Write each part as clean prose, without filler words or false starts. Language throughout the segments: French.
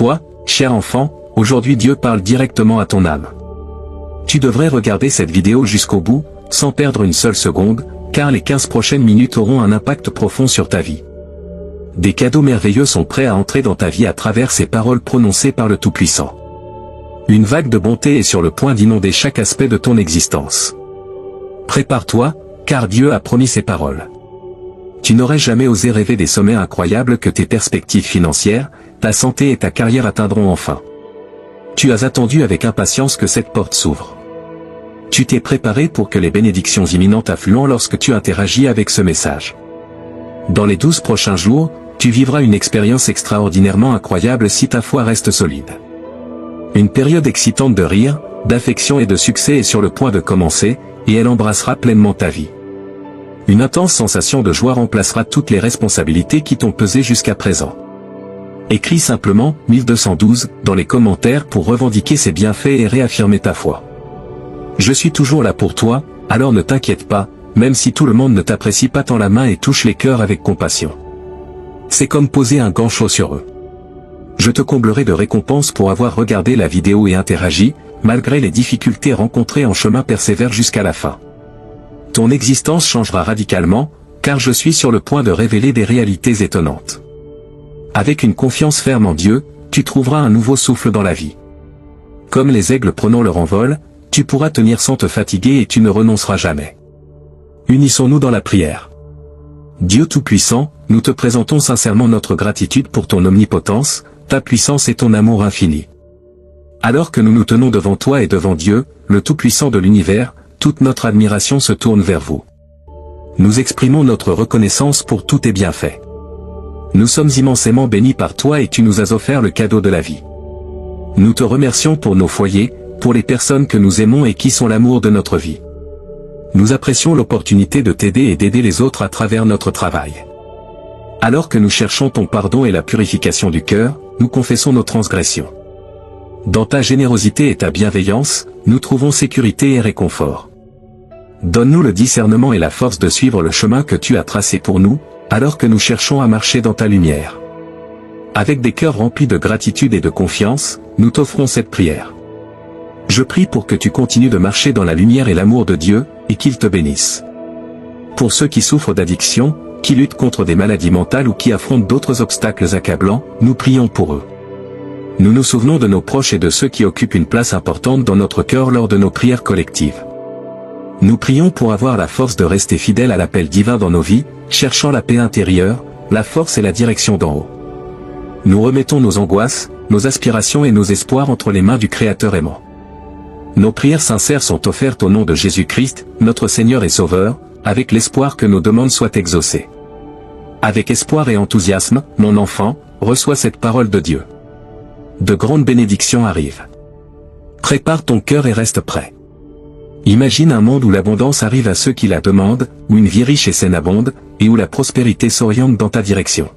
Toi, cher enfant, aujourd'hui Dieu parle directement à ton âme. Tu devrais regarder cette vidéo jusqu'au bout, sans perdre une seule seconde, car les 15 prochaines minutes auront un impact profond sur ta vie. Des cadeaux merveilleux sont prêts à entrer dans ta vie à travers ces paroles prononcées par le Tout-Puissant. Une vague de bonté est sur le point d'inonder chaque aspect de ton existence. Prépare-toi, car Dieu a promis ses paroles. Tu n'aurais jamais osé rêver des sommets incroyables que tes perspectives financières, ta santé et ta carrière atteindront enfin. Tu as attendu avec impatience que cette porte s'ouvre. Tu t'es préparé pour que les bénédictions imminentes affluent lorsque tu interagis avec ce message. Dans les 12 prochains jours, tu vivras une expérience extraordinairement incroyable si ta foi reste solide. Une période excitante de rire, d'affection et de succès est sur le point de commencer, et elle embrassera pleinement ta vie. Une intense sensation de joie remplacera toutes les responsabilités qui t'ont pesé jusqu'à présent. Écris simplement 1212 dans les commentaires pour revendiquer ces bienfaits et réaffirmer ta foi. Je suis toujours là pour toi, alors ne t'inquiète pas, même si tout le monde ne t'apprécie pas, tends la main et touche les cœurs avec compassion. C'est comme poser un gant chaud sur eux. Je te comblerai de récompenses pour avoir regardé la vidéo et interagi, malgré les difficultés rencontrées en chemin, persévère jusqu'à la fin. Ton existence changera radicalement, car je suis sur le point de révéler des réalités étonnantes. Avec une confiance ferme en Dieu, tu trouveras un nouveau souffle dans la vie. Comme les aigles prenant leur envol, tu pourras tenir sans te fatiguer et tu ne renonceras jamais. Unissons-nous dans la prière. Dieu Tout-Puissant, nous te présentons sincèrement notre gratitude pour ton omnipotence, ta puissance et ton amour infini. Alors que nous nous tenons devant toi et devant Dieu, le Tout-Puissant de l'univers, toute notre admiration se tourne vers vous. Nous exprimons notre reconnaissance pour tous tes bienfaits. Nous sommes immensément bénis par toi et tu nous as offert le cadeau de la vie. Nous te remercions pour nos foyers, pour les personnes que nous aimons et qui sont l'amour de notre vie. Nous apprécions l'opportunité de t'aider et d'aider les autres à travers notre travail. Alors que nous cherchons ton pardon et la purification du cœur, nous confessons nos transgressions. Dans ta générosité et ta bienveillance, nous trouvons sécurité et réconfort. Donne-nous le discernement et la force de suivre le chemin que tu as tracé pour nous, alors que nous cherchons à marcher dans ta lumière. Avec des cœurs remplis de gratitude et de confiance, nous t'offrons cette prière. Je prie pour que tu continues de marcher dans la lumière et l'amour de Dieu, et qu'il te bénisse. Pour ceux qui souffrent d'addiction, qui luttent contre des maladies mentales ou qui affrontent d'autres obstacles accablants, nous prions pour eux. Nous nous souvenons de nos proches et de ceux qui occupent une place importante dans notre cœur lors de nos prières collectives. Nous prions pour avoir la force de rester fidèles à l'appel divin dans nos vies, cherchant la paix intérieure, la force et la direction d'en haut. Nous remettons nos angoisses, nos aspirations et nos espoirs entre les mains du Créateur aimant. Nos prières sincères sont offertes au nom de Jésus-Christ, notre Seigneur et Sauveur, avec l'espoir que nos demandes soient exaucées. Avec espoir et enthousiasme, mon enfant, reçois cette parole de Dieu. De grandes bénédictions arrivent. Prépare ton cœur et reste prêt. Imagine un monde où l'abondance arrive à ceux qui la demandent, où une vie riche et saine abonde, et où la prospérité s'oriente dans ta direction.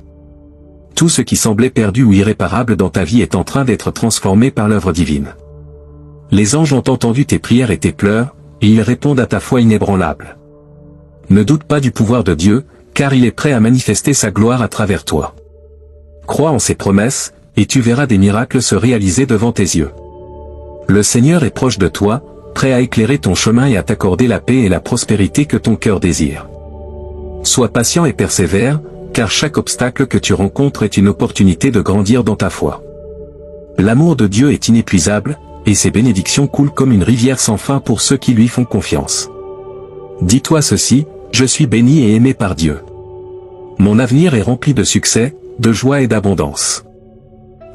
Tout ce qui semblait perdu ou irréparable dans ta vie est en train d'être transformé par l'œuvre divine. Les anges ont entendu tes prières et tes pleurs, et ils répondent à ta foi inébranlable. Ne doute pas du pouvoir de Dieu, car il est prêt à manifester sa gloire à travers toi. Crois en ses promesses, et tu verras des miracles se réaliser devant tes yeux. Le Seigneur est proche de toi, prêt à éclairer ton chemin et à t'accorder la paix et la prospérité que ton cœur désire. Sois patient et persévère, car chaque obstacle que tu rencontres est une opportunité de grandir dans ta foi. L'amour de Dieu est inépuisable, et ses bénédictions coulent comme une rivière sans fin pour ceux qui lui font confiance. Dis-toi ceci, je suis béni et aimé par Dieu. Mon avenir est rempli de succès, de joie et d'abondance.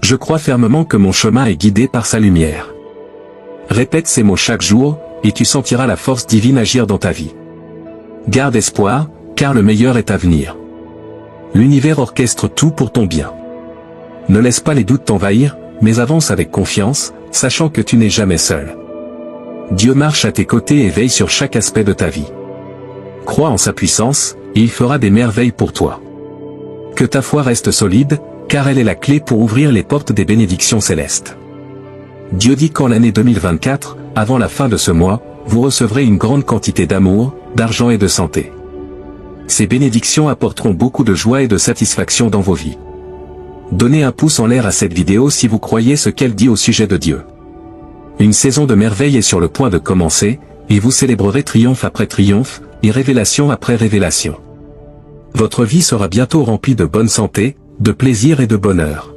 Je crois fermement que mon chemin est guidé par sa lumière. Répète ces mots chaque jour, et tu sentiras la force divine agir dans ta vie. Garde espoir, car le meilleur est à venir. L'univers orchestre tout pour ton bien. Ne laisse pas les doutes t'envahir, mais avance avec confiance, sachant que tu n'es jamais seul. Dieu marche à tes côtés et veille sur chaque aspect de ta vie. Crois en sa puissance, et il fera des merveilles pour toi. Que ta foi reste solide, car elle est la clé pour ouvrir les portes des bénédictions célestes. Dieu dit qu'en l'année 2024, avant la fin de ce mois, vous recevrez une grande quantité d'amour, d'argent et de santé. Ces bénédictions apporteront beaucoup de joie et de satisfaction dans vos vies. Donnez un pouce en l'air à cette vidéo si vous croyez ce qu'elle dit au sujet de Dieu. Une saison de merveilles est sur le point de commencer, et vous célébrerez triomphe après triomphe, et révélation après révélation. Votre vie sera bientôt remplie de bonne santé, de plaisir et de bonheur.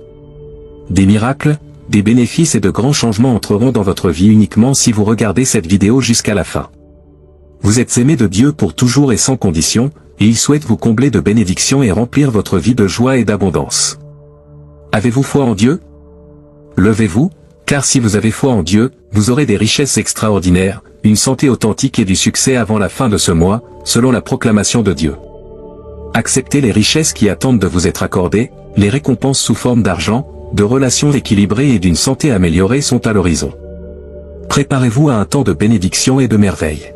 Des miracles, des bénéfices et de grands changements entreront dans votre vie uniquement si vous regardez cette vidéo jusqu'à la fin. Vous êtes aimé de Dieu pour toujours et sans condition, et il souhaite vous combler de bénédictions et remplir votre vie de joie et d'abondance. Avez-vous foi en Dieu? Levez-vous, car si vous avez foi en Dieu, vous aurez des richesses extraordinaires, une santé authentique et du succès avant la fin de ce mois, selon la proclamation de Dieu. Acceptez les richesses qui attendent de vous être accordées, les récompenses sous forme d'argent, de relations équilibrées et d'une santé améliorée sont à l'horizon. Préparez-vous à un temps de bénédiction et de merveille.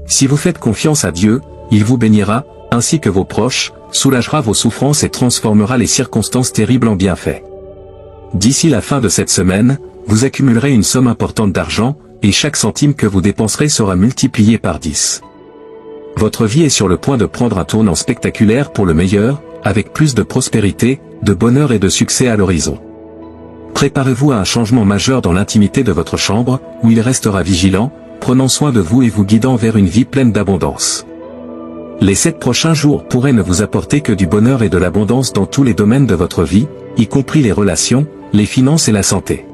Si vous faites confiance à Dieu, il vous bénira, ainsi que vos proches, soulagera vos souffrances et transformera les circonstances terribles en bienfaits. D'ici la fin de cette semaine, vous accumulerez une somme importante d'argent, et chaque centime que vous dépenserez sera multiplié par 10. Votre vie est sur le point de prendre un tournant spectaculaire pour le meilleur, avec plus de prospérité, de bonheur et de succès à l'horizon. Préparez-vous à un changement majeur dans l'intimité de votre chambre, où il restera vigilant, prenant soin de vous et vous guidant vers une vie pleine d'abondance. Les 7 prochains jours pourraient ne vous apporter que du bonheur et de l'abondance dans tous les domaines de votre vie, y compris les relations, les finances et la santé.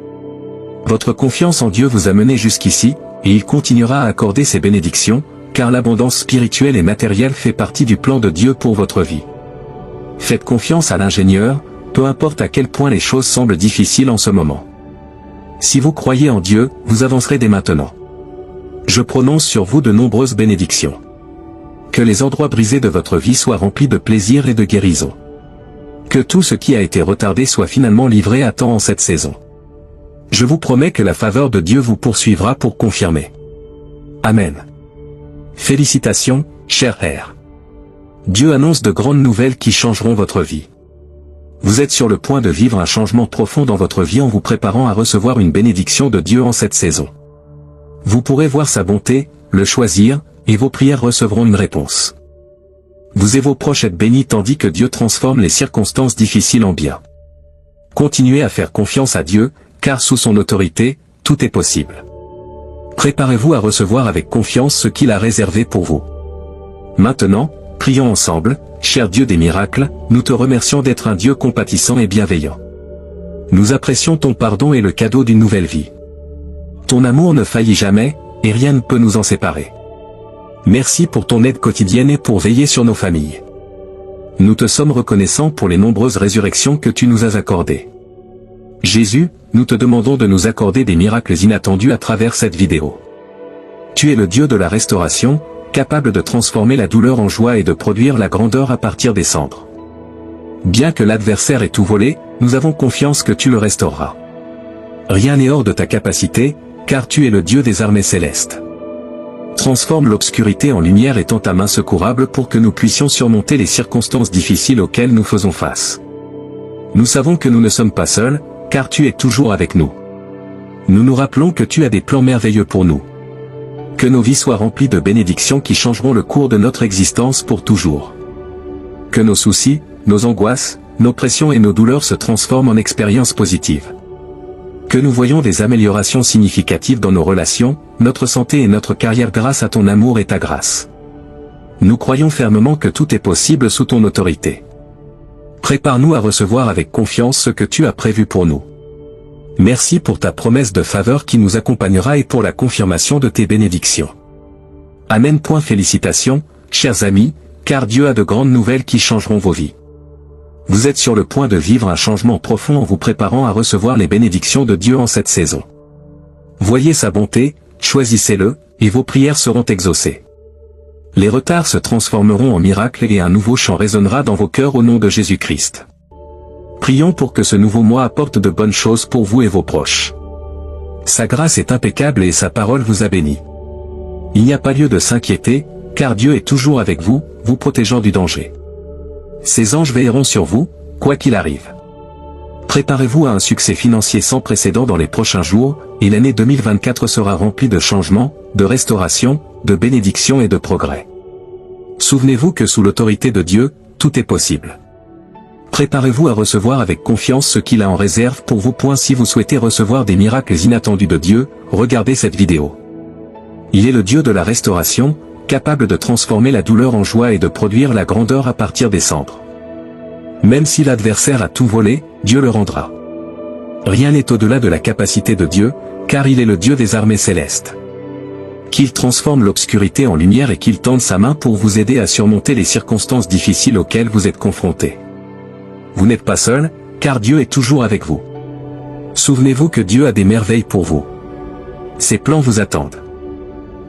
Votre confiance en Dieu vous a mené jusqu'ici, et il continuera à accorder ses bénédictions, car l'abondance spirituelle et matérielle fait partie du plan de Dieu pour votre vie. Faites confiance à l'ingénieur, peu importe à quel point les choses semblent difficiles en ce moment. Si vous croyez en Dieu, vous avancerez dès maintenant. Je prononce sur vous de nombreuses bénédictions. Que les endroits brisés de votre vie soient remplis de plaisir et de guérison. Que tout ce qui a été retardé soit finalement livré à temps en cette saison. Je vous promets que la faveur de Dieu vous poursuivra pour confirmer. Amen. Félicitations, cher R. Dieu annonce de grandes nouvelles qui changeront votre vie. Vous êtes sur le point de vivre un changement profond dans votre vie en vous préparant à recevoir une bénédiction de Dieu en cette saison. Vous pourrez voir sa bonté, le choisir, et vos prières recevront une réponse. Vous et vos proches êtes bénis tandis que Dieu transforme les circonstances difficiles en bien. Continuez à faire confiance à Dieu, car sous son autorité, tout est possible. Préparez-vous à recevoir avec confiance ce qu'il a réservé pour vous. Maintenant, prions ensemble. Cher Dieu des miracles, nous te remercions d'être un Dieu compatissant et bienveillant. Nous apprécions ton pardon et le cadeau d'une nouvelle vie. Ton amour ne faillit jamais, et rien ne peut nous en séparer. Merci pour ton aide quotidienne et pour veiller sur nos familles. Nous te sommes reconnaissants pour les nombreuses résurrections que tu nous as accordées. Jésus, nous te demandons de nous accorder des miracles inattendus à travers cette vidéo. Tu es le Dieu de la restauration, capable de transformer la douleur en joie et de produire la grandeur à partir des cendres. Bien que l'adversaire ait tout volé, nous avons confiance que tu le restaureras. Rien n'est hors de ta capacité, car tu es le Dieu des armées célestes. Transforme l'obscurité en lumière et tends ta main secourable pour que nous puissions surmonter les circonstances difficiles auxquelles nous faisons face. Nous savons que nous ne sommes pas seuls, car tu es toujours avec nous. Nous nous rappelons que tu as des plans merveilleux pour nous. Que nos vies soient remplies de bénédictions qui changeront le cours de notre existence pour toujours. Que nos soucis, nos angoisses, nos pressions et nos douleurs se transforment en expériences positives. Que nous voyons des améliorations significatives dans nos relations, notre santé et notre carrière grâce à ton amour et ta grâce. Nous croyons fermement que tout est possible sous ton autorité. Prépare-nous à recevoir avec confiance ce que tu as prévu pour nous. Merci pour ta promesse de faveur qui nous accompagnera et pour la confirmation de tes bénédictions. Amen. Félicitations, chers amis, car Dieu a de grandes nouvelles qui changeront vos vies. Vous êtes sur le point de vivre un changement profond en vous préparant à recevoir les bénédictions de Dieu en cette saison. Voyez sa bonté, choisissez-le, et vos prières seront exaucées. Les retards se transformeront en miracles et un nouveau chant résonnera dans vos cœurs au nom de Jésus-Christ. Prions pour que ce nouveau mois apporte de bonnes choses pour vous et vos proches. Sa grâce est impeccable et sa parole vous a béni. Il n'y a pas lieu de s'inquiéter, car Dieu est toujours avec vous, vous protégeant du danger. Ses anges veilleront sur vous, quoi qu'il arrive. Préparez-vous à un succès financier sans précédent dans les prochains jours, et l'année 2024 sera remplie de changements, de restauration, de bénédictions et de progrès. Souvenez-vous que sous l'autorité de Dieu, tout est possible. Préparez-vous à recevoir avec confiance ce qu'il a en réserve pour vous. Si vous souhaitez recevoir des miracles inattendus de Dieu, regardez cette vidéo. Il est le Dieu de la restauration, capable de transformer la douleur en joie et de produire la grandeur à partir des cendres. Même si l'adversaire a tout volé, Dieu le rendra. Rien n'est au-delà de la capacité de Dieu, car il est le Dieu des armées célestes. Qu'il transforme l'obscurité en lumière et qu'il tende sa main pour vous aider à surmonter les circonstances difficiles auxquelles vous êtes confrontés. Vous n'êtes pas seul, car Dieu est toujours avec vous. Souvenez-vous que Dieu a des merveilles pour vous. Ses plans vous attendent.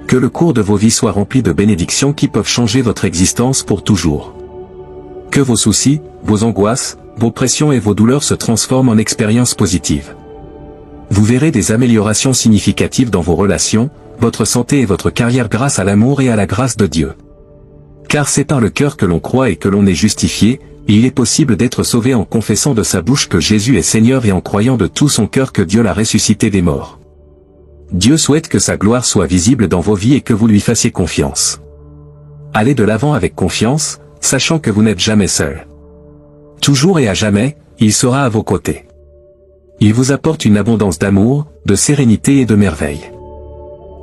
Que le cours de vos vies soit rempli de bénédictions qui peuvent changer votre existence pour toujours. Que vos soucis, vos angoisses, vos pressions et vos douleurs se transforment en expériences positives. Vous verrez des améliorations significatives dans vos relations, votre santé et votre carrière grâce à l'amour et à la grâce de Dieu. Car c'est par le cœur que l'on croit et que l'on est justifié, et il est possible d'être sauvé en confessant de sa bouche que Jésus est Seigneur et en croyant de tout son cœur que Dieu l'a ressuscité des morts. Dieu souhaite que sa gloire soit visible dans vos vies et que vous lui fassiez confiance. Allez de l'avant avec confiance, sachant que vous n'êtes jamais seul. Toujours et à jamais, il sera à vos côtés. Il vous apporte une abondance d'amour, de sérénité et de merveille.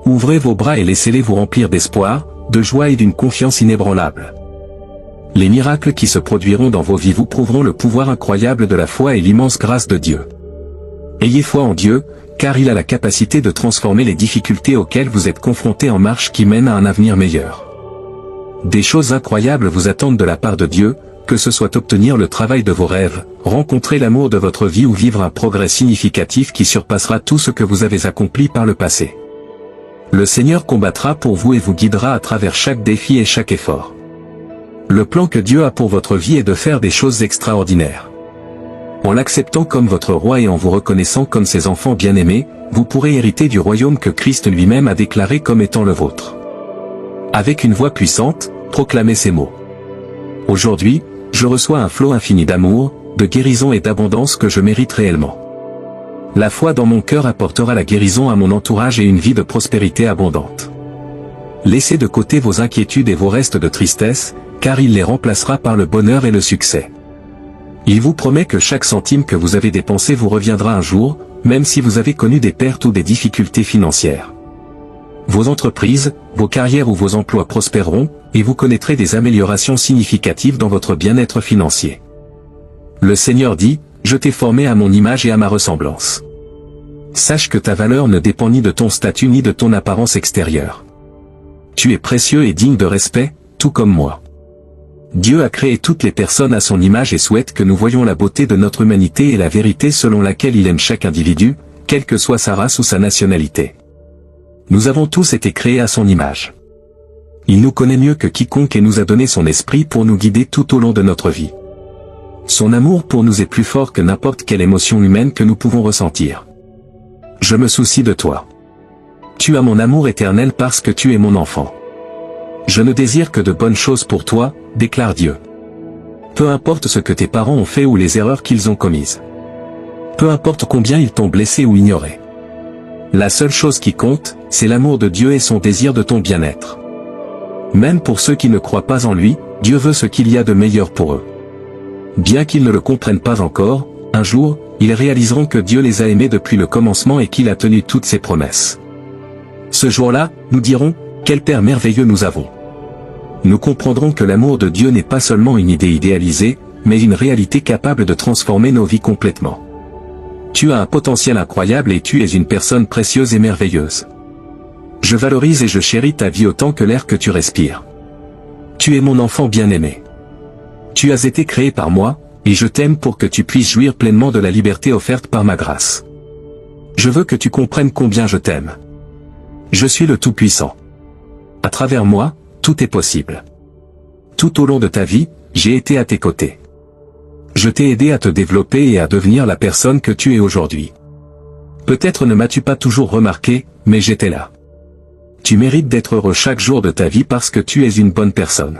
Ouvrez vos bras et laissez-les vous remplir d'espoir, de joie et d'une confiance inébranlable. Les miracles qui se produiront dans vos vies vous prouveront le pouvoir incroyable de la foi et l'immense grâce de Dieu. Ayez foi en Dieu, car il a la capacité de transformer les difficultés auxquelles vous êtes confrontés en marche qui mènent à un avenir meilleur. Des choses incroyables vous attendent de la part de Dieu, que ce soit obtenir le travail de vos rêves, rencontrer l'amour de votre vie ou vivre un progrès significatif qui surpassera tout ce que vous avez accompli par le passé. Le Seigneur combattra pour vous et vous guidera à travers chaque défi et chaque effort. Le plan que Dieu a pour votre vie est de faire des choses extraordinaires. En l'acceptant comme votre roi et en vous reconnaissant comme ses enfants bien-aimés, vous pourrez hériter du royaume que Christ lui-même a déclaré comme étant le vôtre. Avec une voix puissante, proclamez ces mots. Aujourd'hui, je reçois un flot infini d'amour, de guérison et d'abondance que je mérite réellement. La foi dans mon cœur apportera la guérison à mon entourage et une vie de prospérité abondante. Laissez de côté vos inquiétudes et vos restes de tristesse, car il les remplacera par le bonheur et le succès. Il vous promet que chaque centime que vous avez dépensé vous reviendra un jour, même si vous avez connu des pertes ou des difficultés financières. Vos entreprises, vos carrières ou vos emplois prospéreront, et vous connaîtrez des améliorations significatives dans votre bien-être financier. Le Seigneur dit, « Je t'ai formé à mon image et à ma ressemblance. » Sache que ta valeur ne dépend ni de ton statut ni de ton apparence extérieure. Tu es précieux et digne de respect, tout comme moi. Dieu a créé toutes les personnes à son image et souhaite que nous voyions la beauté de notre humanité et la vérité selon laquelle il aime chaque individu, quelle que soit sa race ou sa nationalité. Nous avons tous été créés à son image. Il nous connaît mieux que quiconque et nous a donné son esprit pour nous guider tout au long de notre vie. Son amour pour nous est plus fort que n'importe quelle émotion humaine que nous pouvons ressentir. Je me soucie de toi. Tu as mon amour éternel parce que tu es mon enfant. Je ne désire que de bonnes choses pour toi, déclare Dieu. Peu importe ce que tes parents ont fait ou les erreurs qu'ils ont commises. Peu importe combien ils t'ont blessé ou ignoré. La seule chose qui compte, c'est l'amour de Dieu et son désir de ton bien-être. Même pour ceux qui ne croient pas en lui, Dieu veut ce qu'il y a de meilleur pour eux. Bien qu'ils ne le comprennent pas encore, un jour, ils réaliseront que Dieu les a aimés depuis le commencement et qu'il a tenu toutes ses promesses. Ce jour-là, nous dirons, quel Père merveilleux nous avons. Nous comprendrons que l'amour de Dieu n'est pas seulement une idée idéalisée, mais une réalité capable de transformer nos vies complètement. Tu as un potentiel incroyable et tu es une personne précieuse et merveilleuse. Je valorise et je chéris ta vie autant que l'air que tu respires. Tu es mon enfant bien-aimé. Tu as été créé par moi, et je t'aime pour que tu puisses jouir pleinement de la liberté offerte par ma grâce. Je veux que tu comprennes combien je t'aime. Je suis le Tout-Puissant. À travers moi, tout est possible. Tout au long de ta vie, j'ai été à tes côtés. Je t'ai aidé à te développer et à devenir la personne que tu es aujourd'hui. Peut-être ne m'as-tu pas toujours remarqué, mais j'étais là. Tu mérites d'être heureux chaque jour de ta vie parce que tu es une bonne personne.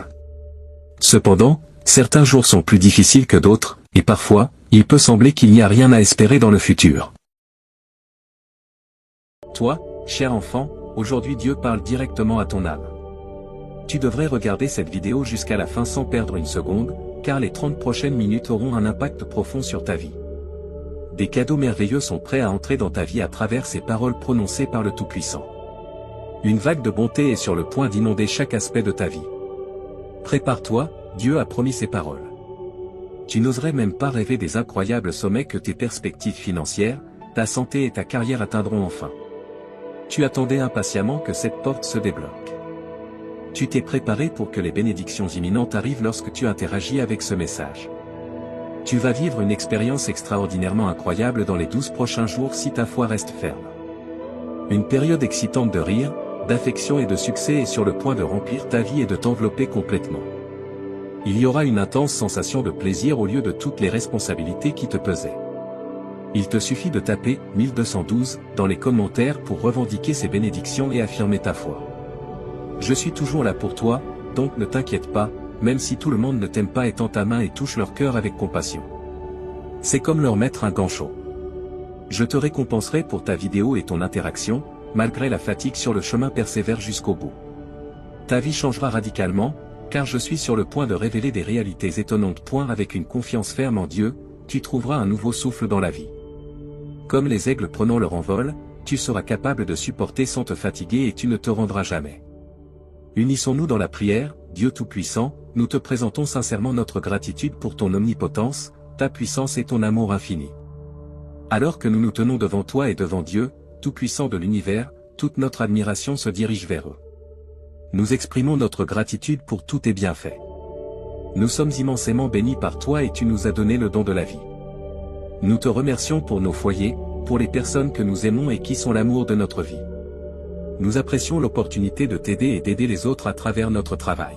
Cependant, certains jours sont plus difficiles que d'autres, et parfois, il peut sembler qu'il n'y a rien à espérer dans le futur. Toi, cher enfant, aujourd'hui Dieu parle directement à ton âme. Tu devrais regarder cette vidéo jusqu'à la fin sans perdre une seconde, car les 30 prochaines minutes auront un impact profond sur ta vie. Des cadeaux merveilleux sont prêts à entrer dans ta vie à travers ces paroles prononcées par le Tout-Puissant. Une vague de bonté est sur le point d'inonder chaque aspect de ta vie. Prépare-toi, Dieu a promis ces paroles. Tu n'oserais même pas rêver des incroyables sommets que tes perspectives financières, ta santé et ta carrière atteindront enfin. Tu attendais impatiemment que cette porte se débloque. Tu t'es préparé pour que les bénédictions imminentes arrivent lorsque tu interagis avec ce message. Tu vas vivre une expérience extraordinairement incroyable dans les 12 prochains jours si ta foi reste ferme. Une période excitante de rire, d'affection et de succès est sur le point de remplir ta vie et de t'envelopper complètement. Il y aura une intense sensation de plaisir au lieu de toutes les responsabilités qui te pesaient. Il te suffit de taper 1212 dans les commentaires pour revendiquer ces bénédictions et affirmer ta foi. Je suis toujours là pour toi, donc ne t'inquiète pas, même si tout le monde ne t'aime pas et tend ta main et touche leur cœur avec compassion. C'est comme leur mettre un gant chaud. Je te récompenserai pour ta vidéo et ton interaction, malgré la fatigue sur le chemin persévère jusqu'au bout. Ta vie changera radicalement, car je suis sur le point de révéler des réalités étonnantes. Avec une confiance ferme en Dieu, tu trouveras un nouveau souffle dans la vie. Comme les aigles prenant leur envol, tu seras capable de supporter sans te fatiguer et tu ne te rendras jamais. Unissons-nous dans la prière, Dieu Tout-Puissant, nous te présentons sincèrement notre gratitude pour ton omnipotence, ta puissance et ton amour infini. Alors que nous nous tenons devant toi et devant Dieu, Tout-Puissant de l'univers, toute notre admiration se dirige vers eux. Nous exprimons notre gratitude pour tous tes bienfaits. Nous sommes immensément bénis par toi et tu nous as donné le don de la vie. Nous te remercions pour nos foyers, pour les personnes que nous aimons et qui sont l'amour de notre vie. Nous apprécions l'opportunité de t'aider et d'aider les autres à travers notre travail.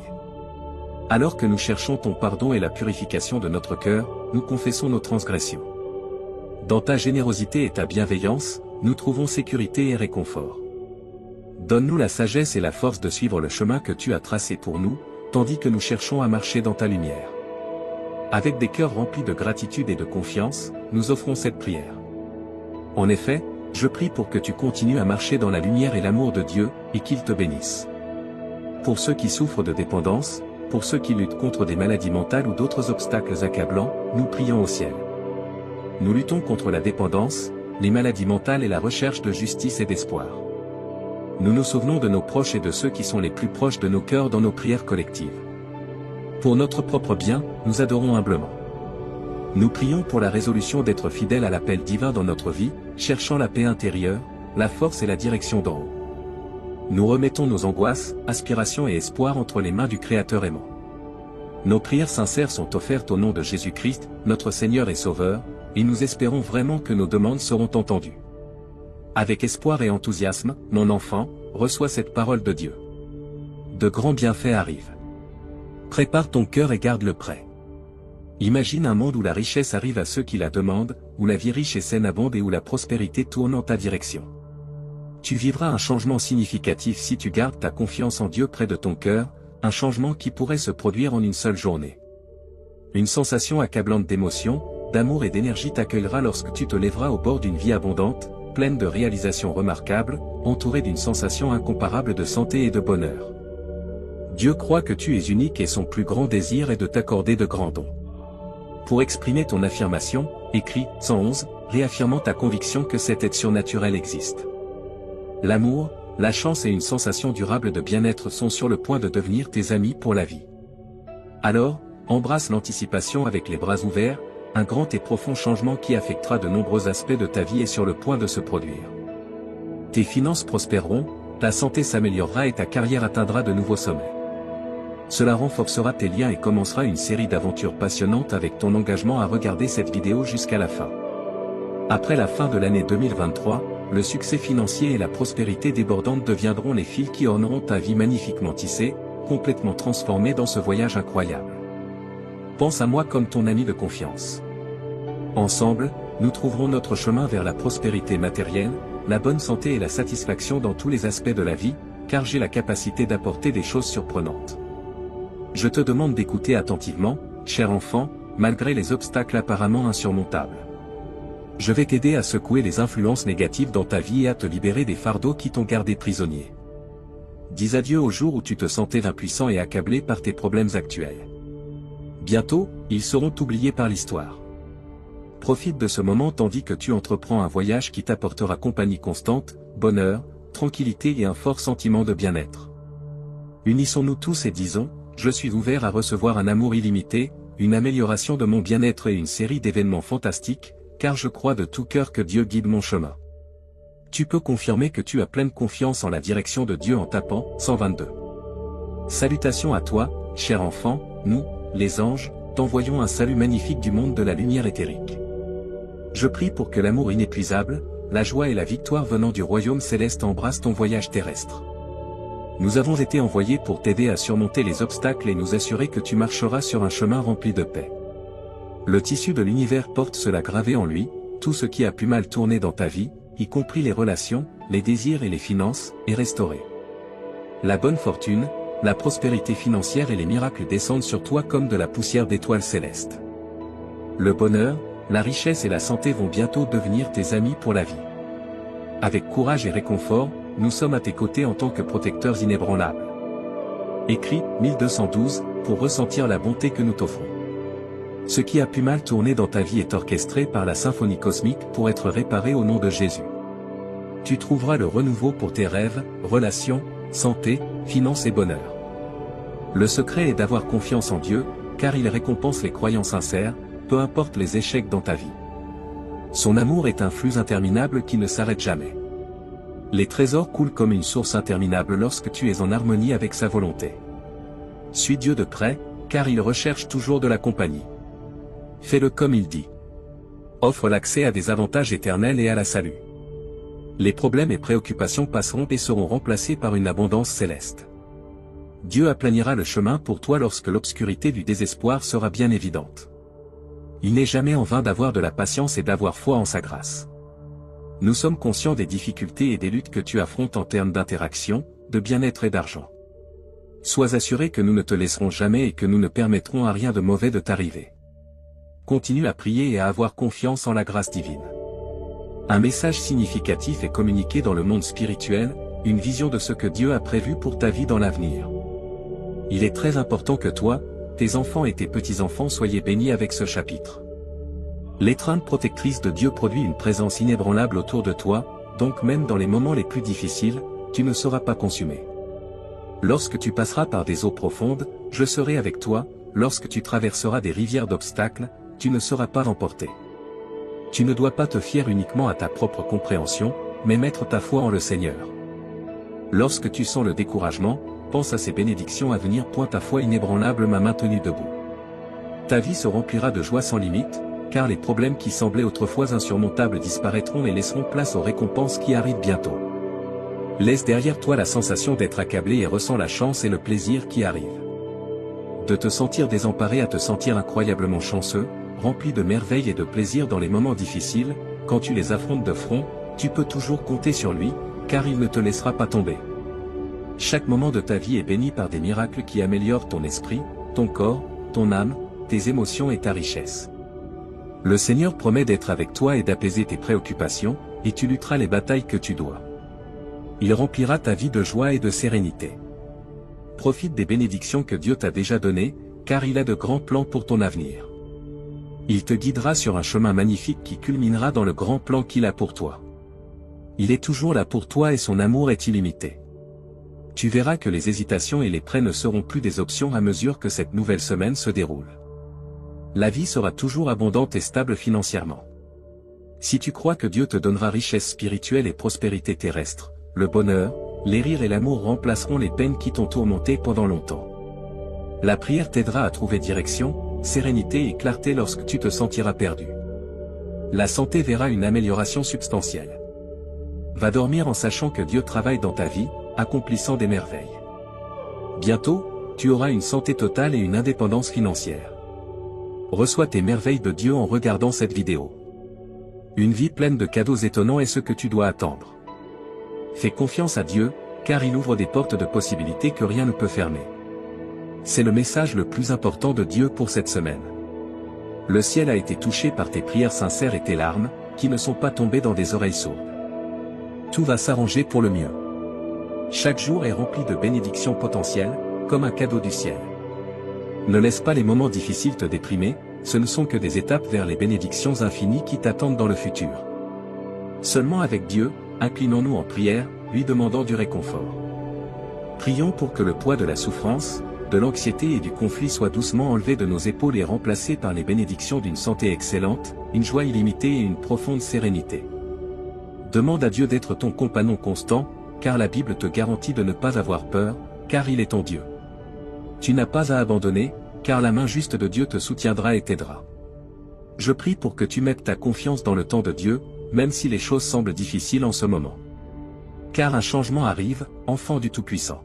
Alors que nous cherchons ton pardon et la purification de notre cœur, nous confessons nos transgressions. Dans ta générosité et ta bienveillance, nous trouvons sécurité et réconfort. Donne-nous la sagesse et la force de suivre le chemin que tu as tracé pour nous, tandis que nous cherchons à marcher dans ta lumière. Avec des cœurs remplis de gratitude et de confiance, nous offrons cette prière. En effet, je prie pour que tu continues à marcher dans la lumière et l'amour de Dieu, et qu'il te bénisse. Pour ceux qui souffrent de dépendance, pour ceux qui luttent contre des maladies mentales ou d'autres obstacles accablants, nous prions au ciel. Nous luttons contre la dépendance, les maladies mentales et la recherche de justice et d'espoir. Nous nous souvenons de nos proches et de ceux qui sont les plus proches de nos cœurs dans nos prières collectives. Pour notre propre bien, nous adorons humblement. Nous prions pour la résolution d'être fidèles à l'appel divin dans notre vie, cherchant la paix intérieure, la force et la direction d'en haut. Nous remettons nos angoisses, aspirations et espoirs entre les mains du Créateur aimant. Nos prières sincères sont offertes au nom de Jésus-Christ, notre Seigneur et Sauveur, et nous espérons vraiment que nos demandes seront entendues. Avec espoir et enthousiasme, mon enfant, reçois cette parole de Dieu. De grands bienfaits arrivent. Prépare ton cœur et garde-le prêt. Imagine un monde où la richesse arrive à ceux qui la demandent, où la vie riche et saine abonde et où la prospérité tourne en ta direction. Tu vivras un changement significatif si tu gardes ta confiance en Dieu près de ton cœur, un changement qui pourrait se produire en une seule journée. Une sensation accablante d'émotion, d'amour et d'énergie t'accueillera lorsque tu te lèveras au bord d'une vie abondante, pleine de réalisations remarquables, entourée d'une sensation incomparable de santé et de bonheur. Dieu croit que tu es unique et son plus grand désir est de t'accorder de grands dons. Pour exprimer ton affirmation, écris 111, réaffirmant ta conviction que cette aide surnaturelle existe. L'amour, la chance et une sensation durable de bien-être sont sur le point de devenir tes amis pour la vie. Alors, embrasse l'anticipation avec les bras ouverts, un grand et profond changement qui affectera de nombreux aspects de ta vie est sur le point de se produire. Tes finances prospéreront, ta santé s'améliorera et ta carrière atteindra de nouveaux sommets. Cela renforcera tes liens et commencera une série d'aventures passionnantes avec ton engagement à regarder cette vidéo jusqu'à la fin. Après la fin de l'année 2023, le succès financier et la prospérité débordante deviendront les fils qui orneront ta vie magnifiquement tissée, complètement transformée dans ce voyage incroyable. Pense à moi comme ton ami de confiance. Ensemble, nous trouverons notre chemin vers la prospérité matérielle, la bonne santé et la satisfaction dans tous les aspects de la vie, car j'ai la capacité d'apporter des choses surprenantes. Je te demande d'écouter attentivement, cher enfant, malgré les obstacles apparemment insurmontables. Je vais t'aider à secouer les influences négatives dans ta vie et à te libérer des fardeaux qui t'ont gardé prisonnier. Dis adieu au jour où tu te sentais impuissant et accablé par tes problèmes actuels. Bientôt, ils seront oubliés par l'histoire. Profite de ce moment tandis que tu entreprends un voyage qui t'apportera compagnie constante, bonheur, tranquillité et un fort sentiment de bien-être. Unissons-nous tous et disons, je suis ouvert à recevoir un amour illimité, une amélioration de mon bien-être et une série d'événements fantastiques, car je crois de tout cœur que Dieu guide mon chemin. Tu peux confirmer que tu as pleine confiance en la direction de Dieu en tapant 122. Salutations à toi, cher enfant, nous, les anges, t'envoyons un salut magnifique du monde de la lumière éthérique. Je prie pour que l'amour inépuisable, la joie et la victoire venant du royaume céleste embrassent ton voyage terrestre. Nous avons été envoyés pour t'aider à surmonter les obstacles et nous assurer que tu marcheras sur un chemin rempli de paix. Le tissu de l'univers porte cela gravé en lui, tout ce qui a pu mal tourner dans ta vie, y compris les relations, les désirs et les finances, est restauré. La bonne fortune, la prospérité financière et les miracles descendent sur toi comme de la poussière d'étoiles célestes. Le bonheur, la richesse et la santé vont bientôt devenir tes amis pour la vie. Avec courage et réconfort, nous sommes à tes côtés en tant que protecteurs inébranlables. Écrit 1212 pour ressentir la bonté que nous t'offrons. Ce qui a pu mal tourner dans ta vie est orchestré par la symphonie cosmique pour être réparé au nom de Jésus. Tu trouveras le renouveau pour tes rêves, relations, santé, finances et bonheur. Le secret est d'avoir confiance en Dieu, car il récompense les croyants sincères, peu importe les échecs dans ta vie. Son amour est un flux interminable qui ne s'arrête jamais. Les trésors coulent comme une source interminable lorsque tu es en harmonie avec sa volonté. Suis Dieu de près, car il recherche toujours de la compagnie. Fais-le comme il dit. Offre l'accès à des avantages éternels et à la salut. Les problèmes et préoccupations passeront et seront remplacés par une abondance céleste. Dieu aplanira le chemin pour toi lorsque l'obscurité du désespoir sera bien évidente. Il n'est jamais en vain d'avoir de la patience et d'avoir foi en sa grâce. Nous sommes conscients des difficultés et des luttes que tu affrontes en termes d'interaction, de bien-être et d'argent. Sois assuré que nous ne te laisserons jamais et que nous ne permettrons à rien de mauvais de t'arriver. Continue à prier et à avoir confiance en la grâce divine. Un message significatif est communiqué dans le monde spirituel, une vision de ce que Dieu a prévu pour ta vie dans l'avenir. Il est très important que toi, tes enfants et tes petits-enfants soyez bénis avec ce chapitre. L'étreinte protectrice de Dieu produit une présence inébranlable autour de toi, donc même dans les moments les plus difficiles, tu ne seras pas consumé. Lorsque tu passeras par des eaux profondes, je serai avec toi, lorsque tu traverseras des rivières d'obstacles, tu ne seras pas emporté. Tu ne dois pas te fier uniquement à ta propre compréhension, mais mettre ta foi en le Seigneur. Lorsque tu sens le découragement, pense à ces bénédictions à venir. Ta foi inébranlable m'a maintenu debout. Ta vie se remplira de joie sans limite, car les problèmes qui semblaient autrefois insurmontables disparaîtront et laisseront place aux récompenses qui arrivent bientôt. Laisse derrière toi la sensation d'être accablé et ressens la chance et le plaisir qui arrivent. De te sentir désemparé à te sentir incroyablement chanceux, rempli de merveilles et de plaisir dans les moments difficiles, quand tu les affrontes de front, tu peux toujours compter sur lui, car il ne te laissera pas tomber. Chaque moment de ta vie est béni par des miracles qui améliorent ton esprit, ton corps, ton âme, tes émotions et ta richesse. Le Seigneur promet d'être avec toi et d'apaiser tes préoccupations, et tu lutteras les batailles que tu dois. Il remplira ta vie de joie et de sérénité. Profite des bénédictions que Dieu t'a déjà données, car il a de grands plans pour ton avenir. Il te guidera sur un chemin magnifique qui culminera dans le grand plan qu'il a pour toi. Il est toujours là pour toi et son amour est illimité. Tu verras que les hésitations et les prêts ne seront plus des options à mesure que cette nouvelle semaine se déroule. La vie sera toujours abondante et stable financièrement. Si tu crois que Dieu te donnera richesse spirituelle et prospérité terrestre, le bonheur, les rires et l'amour remplaceront les peines qui t'ont tourmenté pendant longtemps. La prière t'aidera à trouver direction, sérénité et clarté lorsque tu te sentiras perdu. La santé verra une amélioration substantielle. Va dormir en sachant que Dieu travaille dans ta vie, accomplissant des merveilles. Bientôt, tu auras une santé totale et une indépendance financière. Reçois tes merveilles de Dieu en regardant cette vidéo. Une vie pleine de cadeaux étonnants est ce que tu dois attendre. Fais confiance à Dieu, car il ouvre des portes de possibilités que rien ne peut fermer. C'est le message le plus important de Dieu pour cette semaine. Le ciel a été touché par tes prières sincères et tes larmes, qui ne sont pas tombées dans des oreilles sourdes. Tout va s'arranger pour le mieux. Chaque jour est rempli de bénédictions potentielles, comme un cadeau du ciel. Ne laisse pas les moments difficiles te déprimer, ce ne sont que des étapes vers les bénédictions infinies qui t'attendent dans le futur. Seulement avec Dieu, inclinons-nous en prière, lui demandant du réconfort. Prions pour que le poids de la souffrance, de l'anxiété et du conflit soit doucement enlevé de nos épaules et remplacé par les bénédictions d'une santé excellente, une joie illimitée et une profonde sérénité. Demande à Dieu d'être ton compagnon constant, car la Bible te garantit de ne pas avoir peur, car il est ton Dieu. Tu n'as pas à abandonner, car la main juste de Dieu te soutiendra et t'aidera. Je prie pour que tu mettes ta confiance dans le temps de Dieu, même si les choses semblent difficiles en ce moment. Car un changement arrive, enfant du Tout-Puissant.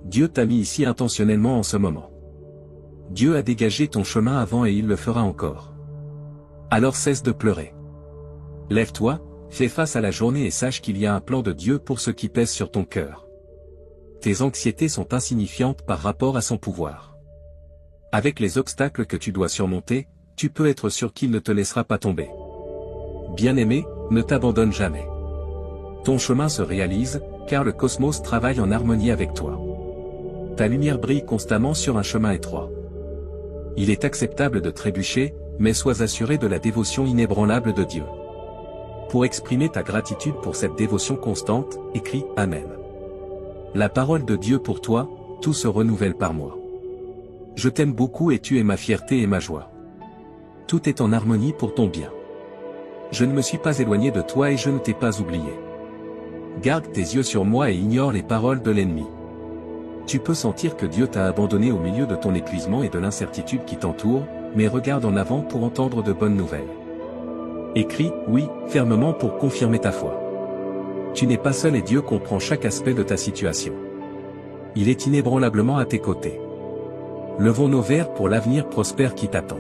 Dieu t'a mis ici intentionnellement en ce moment. Dieu a dégagé ton chemin avant et il le fera encore. Alors cesse de pleurer. Lève-toi, fais face à la journée et sache qu'il y a un plan de Dieu pour ce qui pèse sur ton cœur. Tes anxiétés sont insignifiantes par rapport à son pouvoir. Avec les obstacles que tu dois surmonter, tu peux être sûr qu'il ne te laissera pas tomber. Bien-aimé, ne t'abandonne jamais. Ton chemin se réalise, car le cosmos travaille en harmonie avec toi. Ta lumière brille constamment sur un chemin étroit. Il est acceptable de trébucher, mais sois assuré de la dévotion inébranlable de Dieu. Pour exprimer ta gratitude pour cette dévotion constante, écris « Amen ». La parole de Dieu pour toi, tout se renouvelle par moi. Je t'aime beaucoup et tu es ma fierté et ma joie. Tout est en harmonie pour ton bien. Je ne me suis pas éloigné de toi et je ne t'ai pas oublié. Garde tes yeux sur moi et ignore les paroles de l'ennemi. Tu peux sentir que Dieu t'a abandonné au milieu de ton épuisement et de l'incertitude qui t'entoure, mais regarde en avant pour entendre de bonnes nouvelles. Écris « Oui » fermement pour confirmer ta foi. Tu n'es pas seul et Dieu comprend chaque aspect de ta situation. Il est inébranlablement à tes côtés. Levons nos verres pour l'avenir prospère qui t'attend.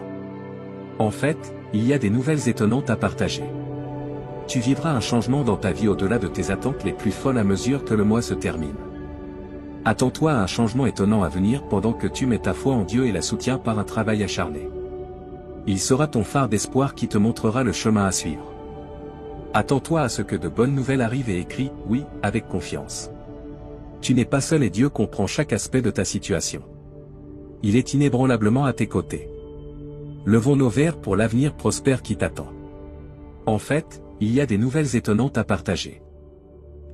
En fait, il y a des nouvelles étonnantes à partager. Tu vivras un changement dans ta vie au-delà de tes attentes les plus folles à mesure que le mois se termine. Attends-toi à un changement étonnant à venir pendant que tu mets ta foi en Dieu et la soutiens par un travail acharné. Il sera ton phare d'espoir qui te montrera le chemin à suivre. Attends-toi à ce que de bonnes nouvelles arrivent et écris « Oui » avec confiance. Tu n'es pas seul et Dieu comprend chaque aspect de ta situation. Il est inébranlablement à tes côtés. Levons nos verres pour l'avenir prospère qui t'attend. En fait, il y a des nouvelles étonnantes à partager.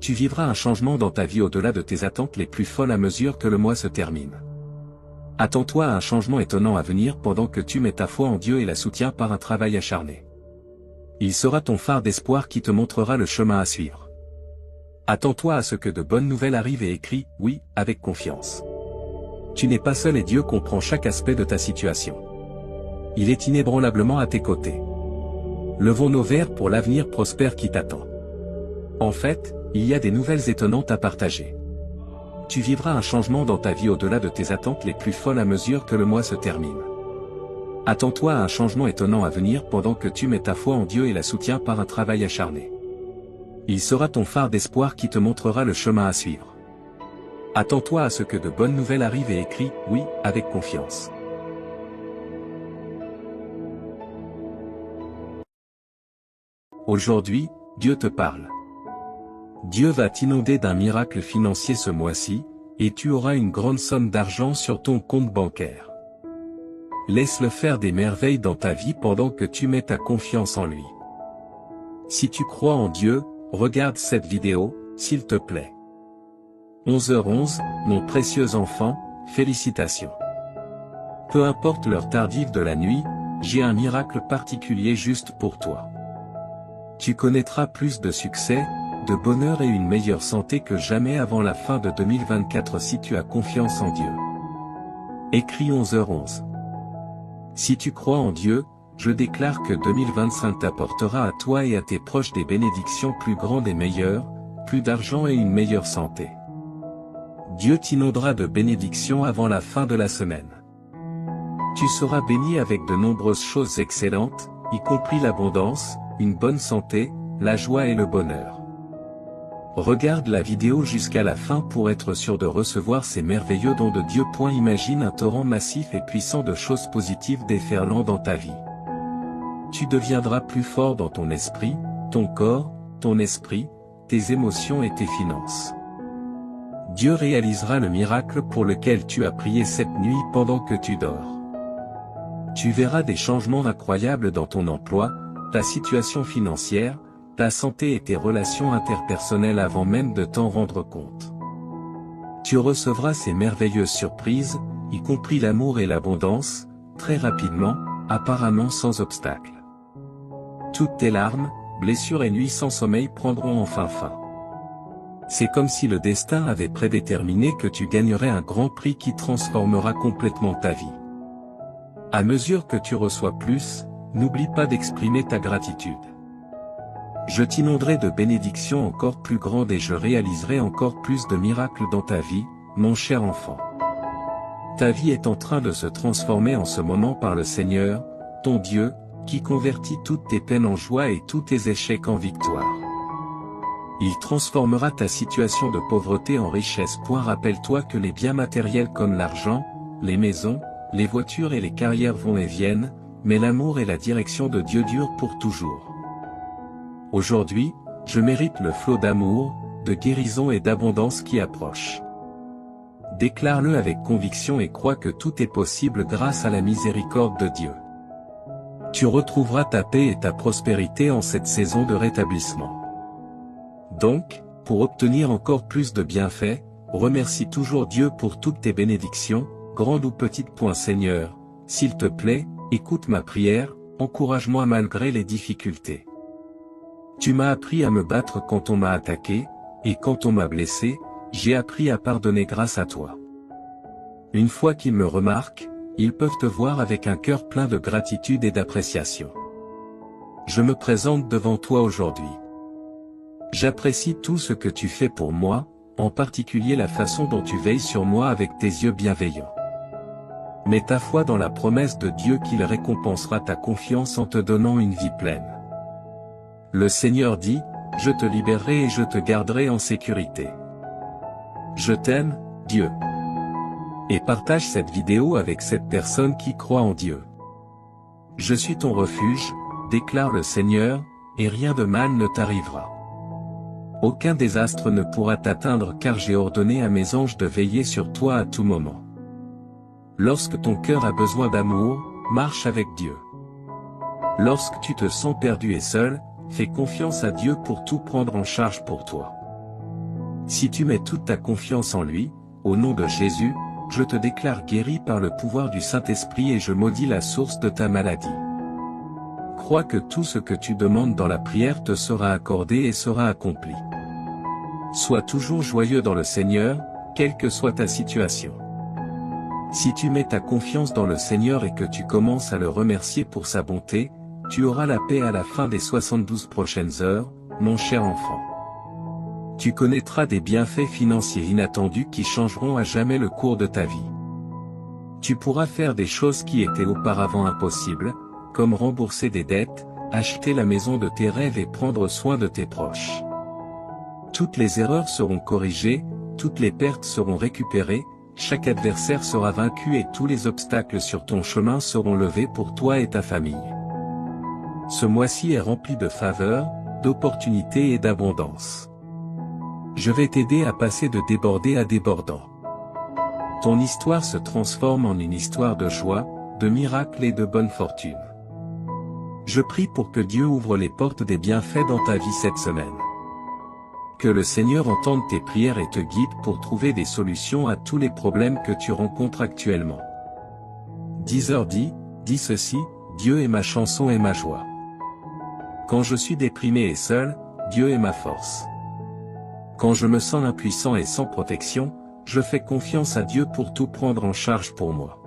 Tu vivras un changement dans ta vie au-delà de tes attentes les plus folles à mesure que le mois se termine. Attends-toi à un changement étonnant à venir pendant que tu mets ta foi en Dieu et la soutiens par un travail acharné. Il sera ton phare d'espoir qui te montrera le chemin à suivre. Attends-toi à ce que de bonnes nouvelles arrivent et écris « Oui » avec confiance. Tu n'es pas seul et Dieu comprend chaque aspect de ta situation. Il est inébranlablement à tes côtés. Levons nos verres pour l'avenir prospère qui t'attend. En fait, il y a des nouvelles étonnantes à partager. Tu vivras un changement dans ta vie au-delà de tes attentes les plus folles à mesure que le mois se termine. Attends-toi à un changement étonnant à venir pendant que tu mets ta foi en Dieu et la soutiens par un travail acharné. Il sera ton phare d'espoir qui te montrera le chemin à suivre. Attends-toi à ce que de bonnes nouvelles arrivent et écris « Oui » avec confiance. Aujourd'hui, Dieu te parle. Dieu va t'inonder d'un miracle financier ce mois-ci, et tu auras une grande somme d'argent sur ton compte bancaire. Laisse-le faire des merveilles dans ta vie pendant que tu mets ta confiance en lui. Si tu crois en Dieu, regarde cette vidéo, s'il te plaît. 11h11, mon précieux enfant, félicitations. Peu importe l'heure tardive de la nuit, j'ai un miracle particulier juste pour toi. Tu connaîtras plus de succès, de bonheur et une meilleure santé que jamais avant la fin de 2024 si tu as confiance en Dieu. Écris 11h11. Si tu crois en Dieu, je déclare que 2025 t'apportera à toi et à tes proches des bénédictions plus grandes et meilleures, plus d'argent et une meilleure santé. Dieu t'inondera de bénédictions avant la fin de la semaine. Tu seras béni avec de nombreuses choses excellentes, y compris l'abondance, une bonne santé, la joie et le bonheur. Regarde la vidéo jusqu'à la fin pour être sûr de recevoir ces merveilleux dons de Dieu. Imagine un torrent massif et puissant de choses positives déferlant dans ta vie. Tu deviendras plus fort dans ton esprit, ton corps, ton esprit, tes émotions et tes finances. Dieu réalisera le miracle pour lequel tu as prié cette nuit pendant que tu dors. Tu verras des changements incroyables dans ton emploi, ta situation financière, ta santé et tes relations interpersonnelles avant même de t'en rendre compte. Tu recevras ces merveilleuses surprises, y compris l'amour et l'abondance, très rapidement, apparemment sans obstacle. Toutes tes larmes, blessures et nuits sans sommeil prendront enfin fin. C'est comme si le destin avait prédéterminé que tu gagnerais un grand prix qui transformera complètement ta vie. À mesure que tu reçois plus, n'oublie pas d'exprimer ta gratitude. Je t'inonderai de bénédictions encore plus grandes et je réaliserai encore plus de miracles dans ta vie, mon cher enfant. Ta vie est en train de se transformer en ce moment par le Seigneur, ton Dieu, qui convertit toutes tes peines en joie et tous tes échecs en victoire. Il transformera ta situation de pauvreté en richesse. Rappelle-toi que les biens matériels comme l'argent, les maisons, les voitures et les carrières vont et viennent, mais l'amour et la direction de Dieu durent pour toujours. Aujourd'hui, je mérite le flot d'amour, de guérison et d'abondance qui approche. Déclare-le avec conviction et crois que tout est possible grâce à la miséricorde de Dieu. Tu retrouveras ta paix et ta prospérité en cette saison de rétablissement. Donc, pour obtenir encore plus de bienfaits, remercie toujours Dieu pour toutes tes bénédictions, grandes ou petites. Seigneur, s'il te plaît, écoute ma prière, encourage-moi malgré les difficultés. Tu m'as appris à me battre quand on m'a attaqué, et quand on m'a blessé, j'ai appris à pardonner grâce à toi. Une fois qu'ils me remarquent, ils peuvent te voir avec un cœur plein de gratitude et d'appréciation. Je me présente devant toi aujourd'hui. J'apprécie tout ce que tu fais pour moi, en particulier la façon dont tu veilles sur moi avec tes yeux bienveillants. Mets ta foi dans la promesse de Dieu qu'il récompensera ta confiance en te donnant une vie pleine. Le Seigneur dit, je te libérerai et je te garderai en sécurité. Je t'aime, Dieu. Et partage cette vidéo avec cette personne qui croit en Dieu. Je suis ton refuge, déclare le Seigneur, et rien de mal ne t'arrivera. Aucun désastre ne pourra t'atteindre car j'ai ordonné à mes anges de veiller sur toi à tout moment. Lorsque ton cœur a besoin d'amour, marche avec Dieu. Lorsque tu te sens perdu et seul, fais confiance à Dieu pour tout prendre en charge pour toi. Si tu mets toute ta confiance en lui, au nom de Jésus, je te déclare guéri par le pouvoir du Saint-Esprit et je maudis la source de ta maladie. Crois que tout ce que tu demandes dans la prière te sera accordé et sera accompli. Sois toujours joyeux dans le Seigneur, quelle que soit ta situation. Si tu mets ta confiance dans le Seigneur et que tu commences à le remercier pour sa bonté, tu auras la paix à la fin des 72 prochaines heures, mon cher enfant. Tu connaîtras des bienfaits financiers inattendus qui changeront à jamais le cours de ta vie. Tu pourras faire des choses qui étaient auparavant impossibles, comme rembourser des dettes, acheter la maison de tes rêves et prendre soin de tes proches. Toutes les erreurs seront corrigées, toutes les pertes seront récupérées, chaque adversaire sera vaincu et tous les obstacles sur ton chemin seront levés pour toi et ta famille. Ce mois-ci est rempli de faveurs, d'opportunités et d'abondance. Je vais t'aider à passer de débordé à débordant. Ton histoire se transforme en une histoire de joie, de miracles et de bonne fortune. Je prie pour que Dieu ouvre les portes des bienfaits dans ta vie cette semaine. Que le Seigneur entende tes prières et te guide pour trouver des solutions à tous les problèmes que tu rencontres actuellement. 10h dit ceci, Dieu est ma chanson et ma joie. Quand je suis déprimé et seul, Dieu est ma force. Quand je me sens impuissant et sans protection, je fais confiance à Dieu pour tout prendre en charge pour moi.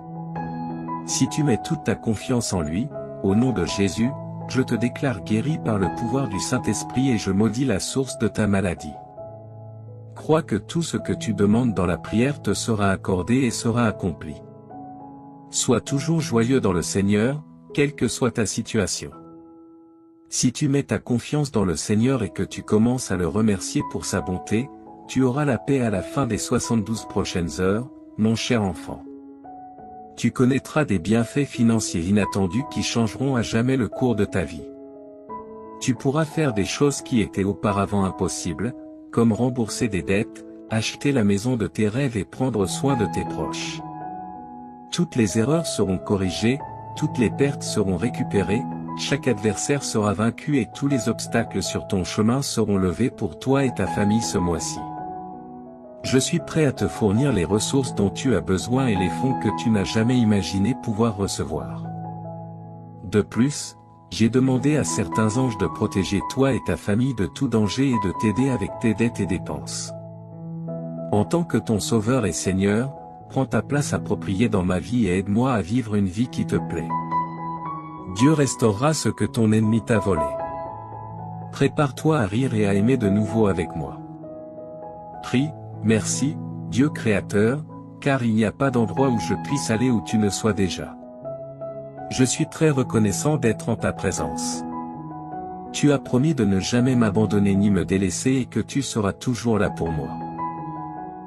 Si tu mets toute ta confiance en lui, au nom de Jésus, je te déclare guéri par le pouvoir du Saint-Esprit et je maudis la source de ta maladie. Crois que tout ce que tu demandes dans la prière te sera accordé et sera accompli. Sois toujours joyeux dans le Seigneur, quelle que soit ta situation. Si tu mets ta confiance dans le Seigneur et que tu commences à le remercier pour sa bonté, tu auras la paix à la fin des 72 prochaines heures, mon cher enfant. Tu connaîtras des bienfaits financiers inattendus qui changeront à jamais le cours de ta vie. Tu pourras faire des choses qui étaient auparavant impossibles, comme rembourser des dettes, acheter la maison de tes rêves et prendre soin de tes proches. Toutes les erreurs seront corrigées, toutes les pertes seront récupérées, chaque adversaire sera vaincu et tous les obstacles sur ton chemin seront levés pour toi et ta famille ce mois-ci. Je suis prêt à te fournir les ressources dont tu as besoin et les fonds que tu n'as jamais imaginé pouvoir recevoir. De plus, j'ai demandé à certains anges de protéger toi et ta famille de tout danger et de t'aider avec tes dettes et dépenses. En tant que ton Sauveur et Seigneur, prends ta place appropriée dans ma vie et aide-moi à vivre une vie qui te plaît. Dieu restaurera ce que ton ennemi t'a volé. Prépare-toi à rire et à aimer de nouveau avec moi. Prie, merci, Dieu Créateur, car il n'y a pas d'endroit où je puisse aller où tu ne sois déjà. Je suis très reconnaissant d'être en ta présence. Tu as promis de ne jamais m'abandonner ni me délaisser et que tu seras toujours là pour moi.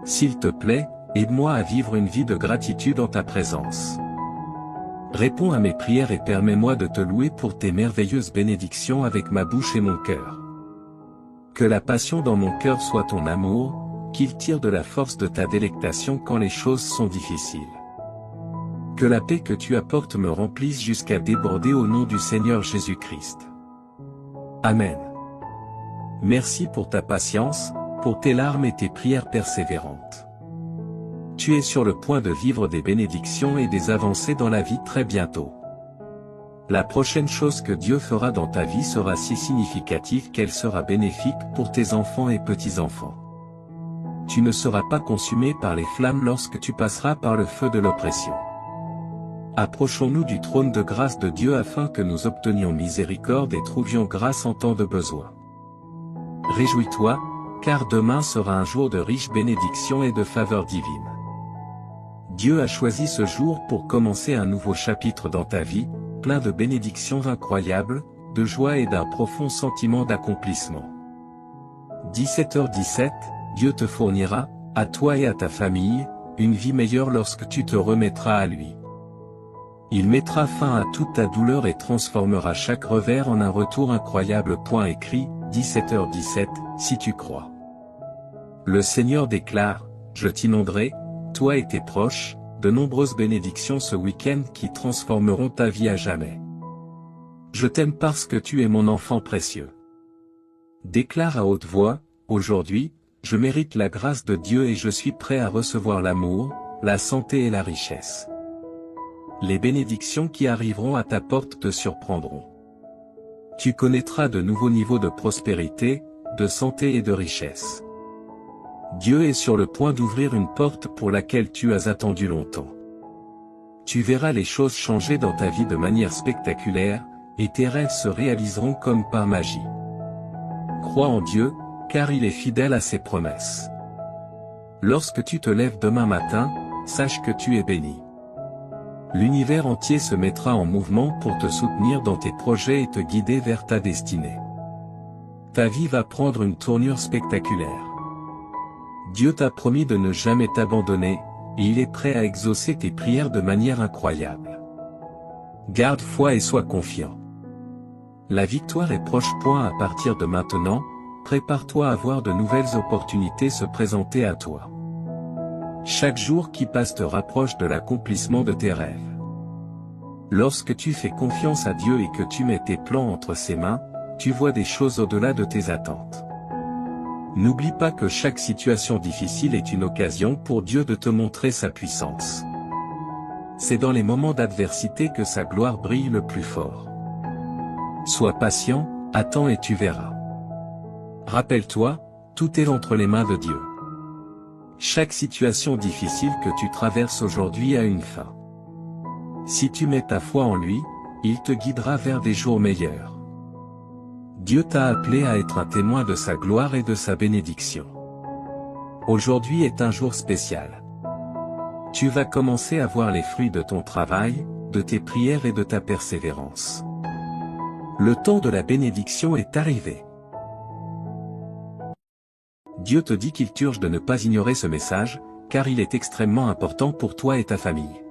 S'il te plaît, aide-moi à vivre une vie de gratitude en ta présence. Réponds à mes prières et permets-moi de te louer pour tes merveilleuses bénédictions avec ma bouche et mon cœur. Que la passion dans mon cœur soit ton amour, qu'il tire de la force de ta délectation quand les choses sont difficiles. Que la paix que tu apportes me remplisse jusqu'à déborder au nom du Seigneur Jésus-Christ. Amen. Merci pour ta patience, pour tes larmes et tes prières persévérantes. Tu es sur le point de vivre des bénédictions et des avancées dans la vie très bientôt. La prochaine chose que Dieu fera dans ta vie sera si significative qu'elle sera bénéfique pour tes enfants et petits-enfants. Tu ne seras pas consumé par les flammes lorsque tu passeras par le feu de l'oppression. Approchons-nous du trône de grâce de Dieu afin que nous obtenions miséricorde et trouvions grâce en temps de besoin. Réjouis-toi, car demain sera un jour de riches bénédictions et de faveurs divines. Dieu a choisi ce jour pour commencer un nouveau chapitre dans ta vie, plein de bénédictions incroyables, de joie et d'un profond sentiment d'accomplissement. 17h17, Dieu te fournira, à toi et à ta famille, une vie meilleure lorsque tu te remettras à lui. Il mettra fin à toute ta douleur et transformera chaque revers en un retour incroyable. Écrit, 17h17, si tu crois. Le Seigneur déclare, je t'inonderai, toi et tes proches, de nombreuses bénédictions ce week-end qui transformeront ta vie à jamais. Je t'aime parce que tu es mon enfant précieux. Déclare à haute voix, aujourd'hui, je mérite la grâce de Dieu et je suis prêt à recevoir l'amour, la santé et la richesse. Les bénédictions qui arriveront à ta porte te surprendront. Tu connaîtras de nouveaux niveaux de prospérité, de santé et de richesse. Dieu est sur le point d'ouvrir une porte pour laquelle tu as attendu longtemps. Tu verras les choses changer dans ta vie de manière spectaculaire, et tes rêves se réaliseront comme par magie. Crois en Dieu, car il est fidèle à ses promesses. Lorsque tu te lèves demain matin, sache que tu es béni. L'univers entier se mettra en mouvement pour te soutenir dans tes projets et te guider vers ta destinée. Ta vie va prendre une tournure spectaculaire. Dieu t'a promis de ne jamais t'abandonner, et il est prêt à exaucer tes prières de manière incroyable. Garde foi et sois confiant. La victoire est proche. À partir de maintenant, prépare-toi à voir de nouvelles opportunités se présenter à toi. Chaque jour qui passe te rapproche de l'accomplissement de tes rêves. Lorsque tu fais confiance à Dieu et que tu mets tes plans entre ses mains, tu vois des choses au-delà de tes attentes. N'oublie pas que chaque situation difficile est une occasion pour Dieu de te montrer sa puissance. C'est dans les moments d'adversité que sa gloire brille le plus fort. Sois patient, attends et tu verras. Rappelle-toi, tout est entre les mains de Dieu. Chaque situation difficile que tu traverses aujourd'hui a une fin. Si tu mets ta foi en lui, il te guidera vers des jours meilleurs. Dieu t'a appelé à être un témoin de sa gloire et de sa bénédiction. Aujourd'hui est un jour spécial. Tu vas commencer à voir les fruits de ton travail, de tes prières et de ta persévérance. Le temps de la bénédiction est arrivé. Dieu te dit qu'il t'urge de ne pas ignorer ce message, car il est extrêmement important pour toi et ta famille.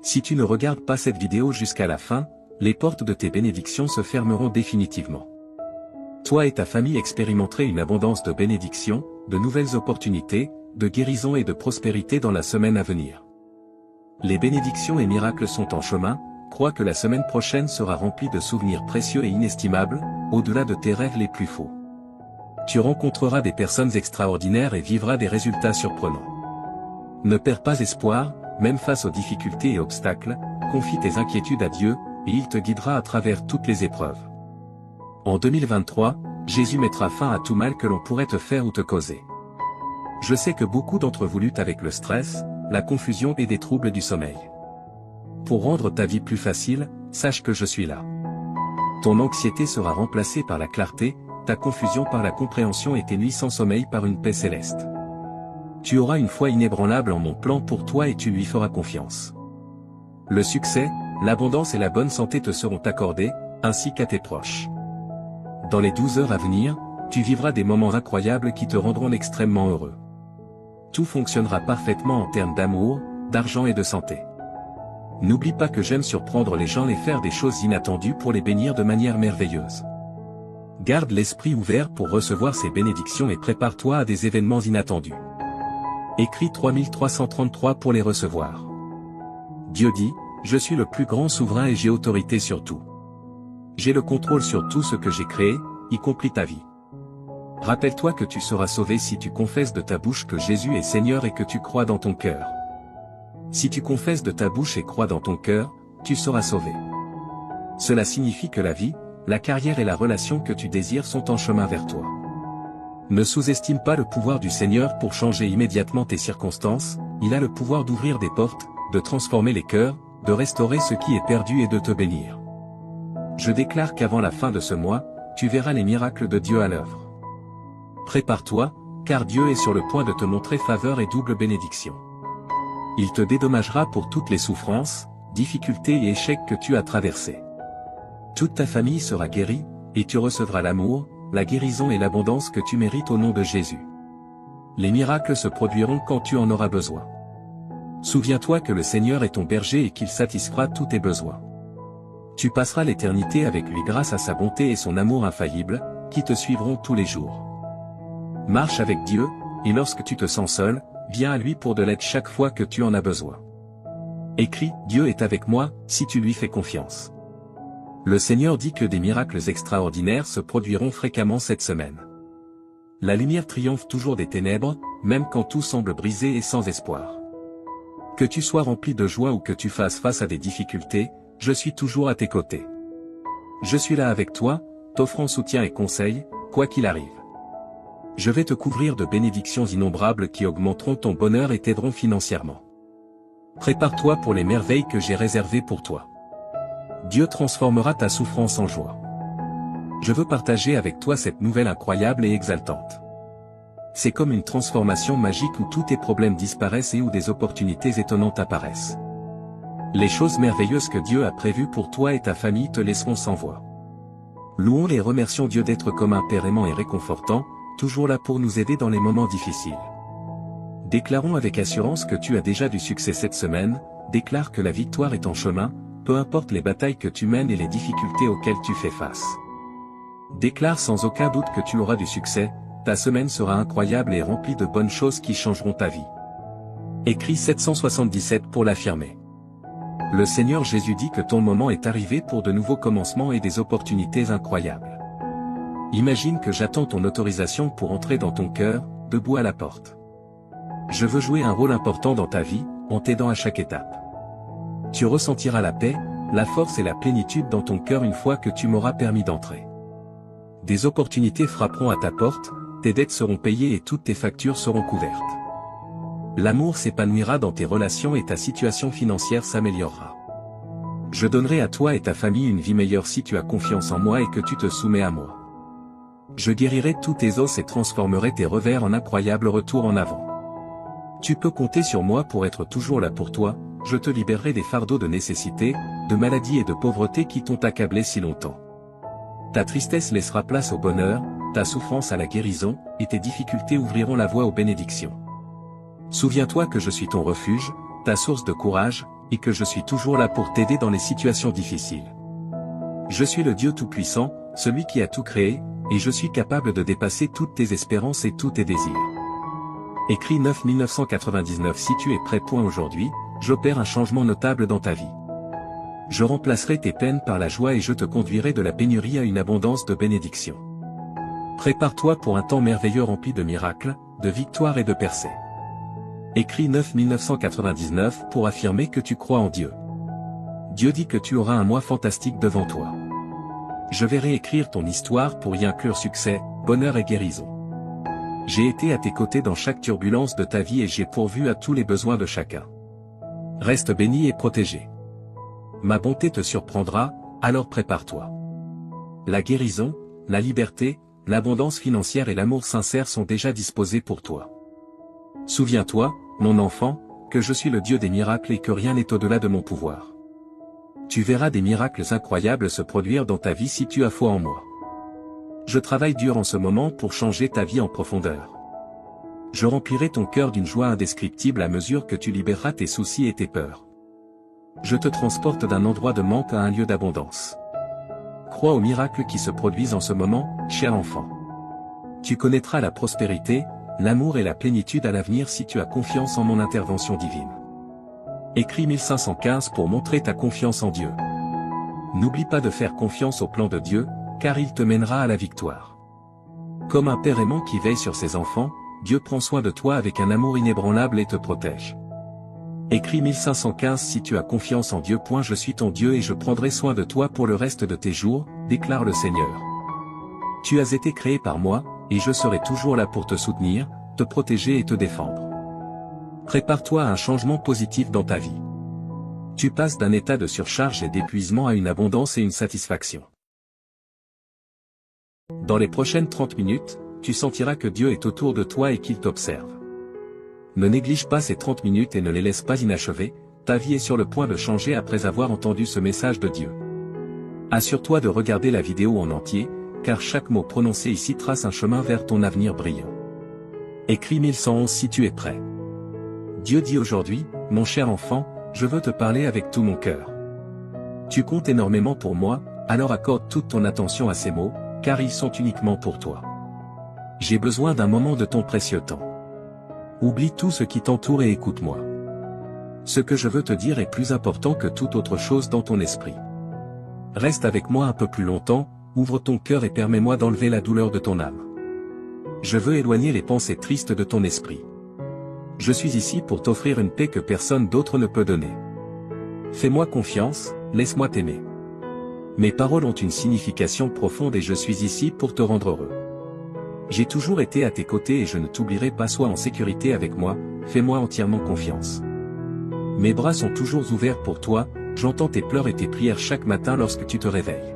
Si tu ne regardes pas cette vidéo jusqu'à la fin, les portes de tes bénédictions se fermeront définitivement. Toi et ta famille expérimenterez une abondance de bénédictions, de nouvelles opportunités, de guérison et de prospérité dans la semaine à venir. Les bénédictions et miracles sont en chemin, crois que la semaine prochaine sera remplie de souvenirs précieux et inestimables, au-delà de tes rêves les plus faux. Tu rencontreras des personnes extraordinaires et vivras des résultats surprenants. Ne perds pas espoir, même face aux difficultés et obstacles, confie tes inquiétudes à Dieu, et il te guidera à travers toutes les épreuves. En 2023, Jésus mettra fin à tout mal que l'on pourrait te faire ou te causer. Je sais que beaucoup d'entre vous luttent avec le stress, la confusion et des troubles du sommeil. Pour rendre ta vie plus facile, sache que je suis là. Ton anxiété sera remplacée par la clarté, ta confusion par la compréhension et tes nuits sans sommeil par une paix céleste. Tu auras une foi inébranlable en mon plan pour toi et tu lui feras confiance. Le succès, l'abondance et la bonne santé te seront accordés, ainsi qu'à tes proches. Dans les 12 heures à venir, tu vivras des moments incroyables qui te rendront extrêmement heureux. Tout fonctionnera parfaitement en termes d'amour, d'argent et de santé. N'oublie pas que j'aime surprendre les gens et faire des choses inattendues pour les bénir de manière merveilleuse. Garde l'esprit ouvert pour recevoir ces bénédictions et prépare-toi à des événements inattendus. Écris 3333 pour les recevoir. Dieu dit, je suis le plus grand souverain et j'ai autorité sur tout. J'ai le contrôle sur tout ce que j'ai créé, y compris ta vie. Rappelle-toi que tu seras sauvé si tu confesses de ta bouche que Jésus est Seigneur et que tu crois dans ton cœur. Si tu confesses de ta bouche et crois dans ton cœur, tu seras sauvé. Cela signifie que la vie, la carrière et la relation que tu désires sont en chemin vers toi. Ne sous-estime pas le pouvoir du Seigneur pour changer immédiatement tes circonstances, il a le pouvoir d'ouvrir des portes, de transformer les cœurs, de restaurer ce qui est perdu et de te bénir. Je déclare qu'avant la fin de ce mois, tu verras les miracles de Dieu à l'œuvre. Prépare-toi, car Dieu est sur le point de te montrer faveur et double bénédiction. Il te dédommagera pour toutes les souffrances, difficultés et échecs que tu as traversés. Toute ta famille sera guérie, et tu recevras l'amour, la guérison et l'abondance que tu mérites au nom de Jésus. Les miracles se produiront quand tu en auras besoin. Souviens-toi que le Seigneur est ton berger et qu'il satisfera tous tes besoins. Tu passeras l'éternité avec lui grâce à sa bonté et son amour infaillible, qui te suivront tous les jours. Marche avec Dieu, et lorsque tu te sens seul, viens à lui pour de l'aide chaque fois que tu en as besoin. Écris, Dieu est avec moi, si tu lui fais confiance. Le Seigneur dit que des miracles extraordinaires se produiront fréquemment cette semaine. La lumière triomphe toujours des ténèbres, même quand tout semble brisé et sans espoir. Que tu sois rempli de joie ou que tu fasses face à des difficultés, je suis toujours à tes côtés. Je suis là avec toi, t'offrant soutien et conseil, quoi qu'il arrive. Je vais te couvrir de bénédictions innombrables qui augmenteront ton bonheur et t'aideront financièrement. Prépare-toi pour les merveilles que j'ai réservées pour toi. Dieu transformera ta souffrance en joie. Je veux partager avec toi cette nouvelle incroyable et exaltante. C'est comme une transformation magique où tous tes problèmes disparaissent et où des opportunités étonnantes apparaissent. Les choses merveilleuses que Dieu a prévues pour toi et ta famille te laisseront sans voix. Louons et remercions Dieu d'être comme un Père aimant et réconfortant, toujours là pour nous aider dans les moments difficiles. Déclarons avec assurance que tu as déjà du succès cette semaine, déclare que la victoire est en chemin, peu importe les batailles que tu mènes et les difficultés auxquelles tu fais face. Déclare sans aucun doute que tu auras du succès, ta semaine sera incroyable et remplie de bonnes choses qui changeront ta vie. Écris 777 pour l'affirmer. Le Seigneur Jésus dit que ton moment est arrivé pour de nouveaux commencements et des opportunités incroyables. Imagine que j'attends ton autorisation pour entrer dans ton cœur, debout à la porte. Je veux jouer un rôle important dans ta vie, en t'aidant à chaque étape. Tu ressentiras la paix, la force et la plénitude dans ton cœur une fois que tu m'auras permis d'entrer. Des opportunités frapperont à ta porte, tes dettes seront payées et toutes tes factures seront couvertes. L'amour s'épanouira dans tes relations et ta situation financière s'améliorera. Je donnerai à toi et ta famille une vie meilleure si tu as confiance en moi et que tu te soumets à moi. Je guérirai tous tes os et transformerai tes revers en incroyables retours en avant. Tu peux compter sur moi pour être toujours là pour toi, je te libérerai des fardeaux de nécessité, de maladie et de pauvreté qui t'ont accablé si longtemps. Ta tristesse laissera place au bonheur, ta souffrance à la guérison, et tes difficultés ouvriront la voie aux bénédictions. Souviens-toi que je suis ton refuge, ta source de courage, et que je suis toujours là pour t'aider dans les situations difficiles. Je suis le Dieu Tout-Puissant, celui qui a tout créé, et je suis capable de dépasser toutes tes espérances et tous tes désirs. Écrit 9-1999. Si tu es prêt. Aujourd'hui, j'opère un changement notable dans ta vie. Je remplacerai tes peines par la joie et je te conduirai de la pénurie à une abondance de bénédictions. Prépare-toi pour un temps merveilleux rempli de miracles, de victoires et de percées. Écrit 9-1999 pour affirmer que tu crois en Dieu. Dieu dit que tu auras un mois fantastique devant toi. Je vais réécrire ton histoire pour y inclure succès, bonheur et guérison. J'ai été à tes côtés dans chaque turbulence de ta vie et j'ai pourvu à tous les besoins de chacun. Reste béni et protégé. Ma bonté te surprendra, alors prépare-toi. La guérison, la liberté, l'abondance financière et l'amour sincère sont déjà disposés pour toi. Souviens-toi, mon enfant, que je suis le Dieu des miracles et que rien n'est au-delà de mon pouvoir. Tu verras des miracles incroyables se produire dans ta vie si tu as foi en moi. Je travaille dur en ce moment pour changer ta vie en profondeur. Je remplirai ton cœur d'une joie indescriptible à mesure que tu libéreras tes soucis et tes peurs. Je te transporte d'un endroit de manque à un lieu d'abondance. Crois aux miracles qui se produisent en ce moment, cher enfant. Tu connaîtras la prospérité, l'amour et la plénitude à l'avenir si tu as confiance en mon intervention divine. Écrit 1515 pour montrer ta confiance en Dieu. N'oublie pas de faire confiance au plan de Dieu, car il te mènera à la victoire. Comme un père aimant qui veille sur ses enfants, Dieu prend soin de toi avec un amour inébranlable et te protège. Écrit 1515 Si tu as confiance en Dieu. Je suis ton Dieu et je prendrai soin de toi pour le reste de tes jours, déclare le Seigneur. Tu as été créé par moi, et je serai toujours là pour te soutenir, te protéger et te défendre. Prépare-toi à un changement positif dans ta vie. Tu passes d'un état de surcharge et d'épuisement à une abondance et une satisfaction. Dans les prochaines 30 minutes, tu sentiras que Dieu est autour de toi et qu'il t'observe. Ne néglige pas ces 30 minutes et ne les laisse pas inachevées, ta vie est sur le point de changer après avoir entendu ce message de Dieu. Assure-toi de regarder la vidéo en entier, car chaque mot prononcé ici trace un chemin vers ton avenir brillant. Écrit 1111 Si tu es prêt. Dieu dit aujourd'hui, mon cher enfant, je veux te parler avec tout mon cœur. Tu comptes énormément pour moi, alors accorde toute ton attention à ces mots, car ils sont uniquement pour toi. J'ai besoin d'un moment de ton précieux temps. Oublie tout ce qui t'entoure et écoute-moi. Ce que je veux te dire est plus important que toute autre chose dans ton esprit. Reste avec moi un peu plus longtemps, ouvre ton cœur et permets-moi d'enlever la douleur de ton âme. Je veux éloigner les pensées tristes de ton esprit. Je suis ici pour t'offrir une paix que personne d'autre ne peut donner. Fais-moi confiance, laisse-moi t'aimer. Mes paroles ont une signification profonde et je suis ici pour te rendre heureux. J'ai toujours été à tes côtés et je ne t'oublierai pas. Sois en sécurité avec moi, fais-moi entièrement confiance. Mes bras sont toujours ouverts pour toi, j'entends tes pleurs et tes prières chaque matin lorsque tu te réveilles.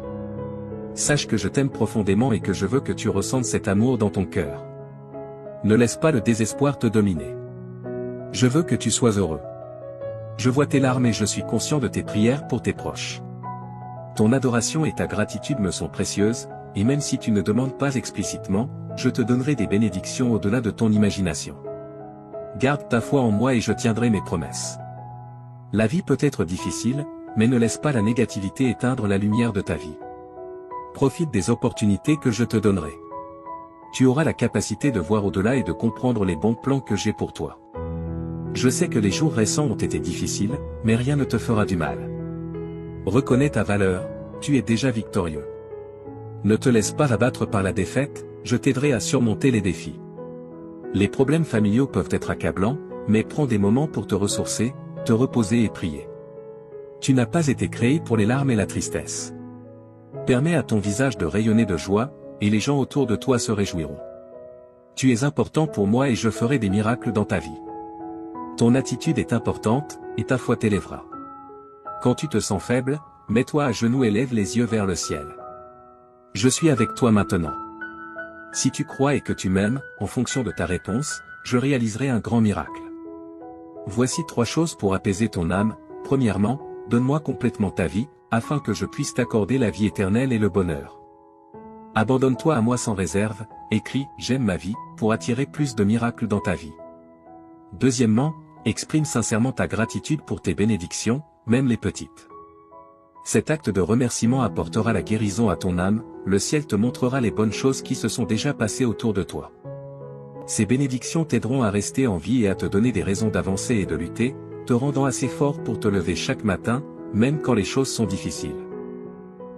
Sache que je t'aime profondément et que je veux que tu ressentes cet amour dans ton cœur. Ne laisse pas le désespoir te dominer. Je veux que tu sois heureux. Je vois tes larmes et je suis conscient de tes prières pour tes proches. Ton adoration et ta gratitude me sont précieuses, et même si tu ne demandes pas explicitement, je te donnerai des bénédictions au-delà de ton imagination. Garde ta foi en moi et je tiendrai mes promesses. La vie peut être difficile, mais ne laisse pas la négativité éteindre la lumière de ta vie. Profite des opportunités que je te donnerai. Tu auras la capacité de voir au-delà et de comprendre les bons plans que j'ai pour toi. Je sais que les jours récents ont été difficiles, mais rien ne te fera du mal. Reconnais ta valeur, tu es déjà victorieux. Ne te laisse pas abattre par la défaite, je t'aiderai à surmonter les défis. Les problèmes familiaux peuvent être accablants, mais prends des moments pour te ressourcer, te reposer et prier. Tu n'as pas été créé pour les larmes et la tristesse. Permets à ton visage de rayonner de joie, et les gens autour de toi se réjouiront. Tu es important pour moi et je ferai des miracles dans ta vie. Ton attitude est importante, et ta foi t'élèvera. Quand tu te sens faible, mets-toi à genoux et lève les yeux vers le ciel. Je suis avec toi maintenant. Si tu crois et que tu m'aimes, en fonction de ta réponse, je réaliserai un grand miracle. Voici 3 choses pour apaiser ton âme. Premièrement, donne-moi complètement ta vie, afin que je puisse t'accorder la vie éternelle et le bonheur. Abandonne-toi à moi sans réserve, écris « J'aime ma vie » pour attirer plus de miracles dans ta vie. Deuxièmement, exprime sincèrement ta gratitude pour tes bénédictions, même les petites. Cet acte de remerciement apportera la guérison à ton âme, le ciel te montrera les bonnes choses qui se sont déjà passées autour de toi. Ces bénédictions t'aideront à rester en vie et à te donner des raisons d'avancer et de lutter, te rendant assez fort pour te lever chaque matin, même quand les choses sont difficiles.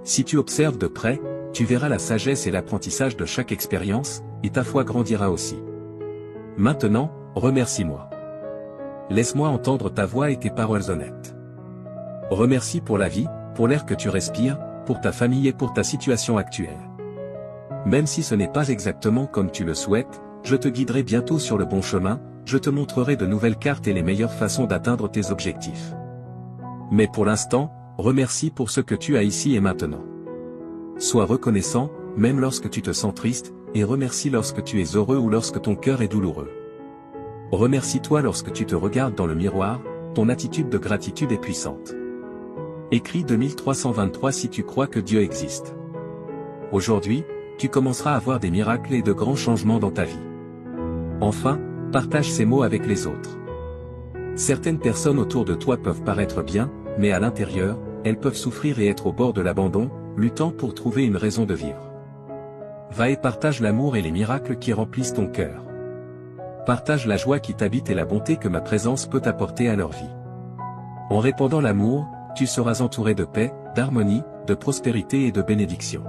Si tu observes de près, tu verras la sagesse et l'apprentissage de chaque expérience, et ta foi grandira aussi. Maintenant, remercie-moi. Laisse-moi entendre ta voix et tes paroles honnêtes. Remercie pour la vie, pour l'air que tu respires, pour ta famille et pour ta situation actuelle. Même si ce n'est pas exactement comme tu le souhaites, je te guiderai bientôt sur le bon chemin, je te montrerai de nouvelles cartes et les meilleures façons d'atteindre tes objectifs. Mais pour l'instant, remercie pour ce que tu as ici et maintenant. Sois reconnaissant, même lorsque tu te sens triste, et remercie lorsque tu es heureux ou lorsque ton cœur est douloureux. Remercie-toi lorsque tu te regardes dans le miroir, ton attitude de gratitude est puissante. Écris 2323 si tu crois que Dieu existe. Aujourd'hui, tu commenceras à voir des miracles et de grands changements dans ta vie. Enfin, partage ces mots avec les autres. Certaines personnes autour de toi peuvent paraître bien, mais à l'intérieur, elles peuvent souffrir et être au bord de l'abandon, luttant pour trouver une raison de vivre. Va et partage l'amour et les miracles qui remplissent ton cœur. Partage la joie qui t'habite et la bonté que ma présence peut apporter à leur vie. En répandant l'amour, tu seras entouré de paix, d'harmonie, de prospérité et de bénédiction.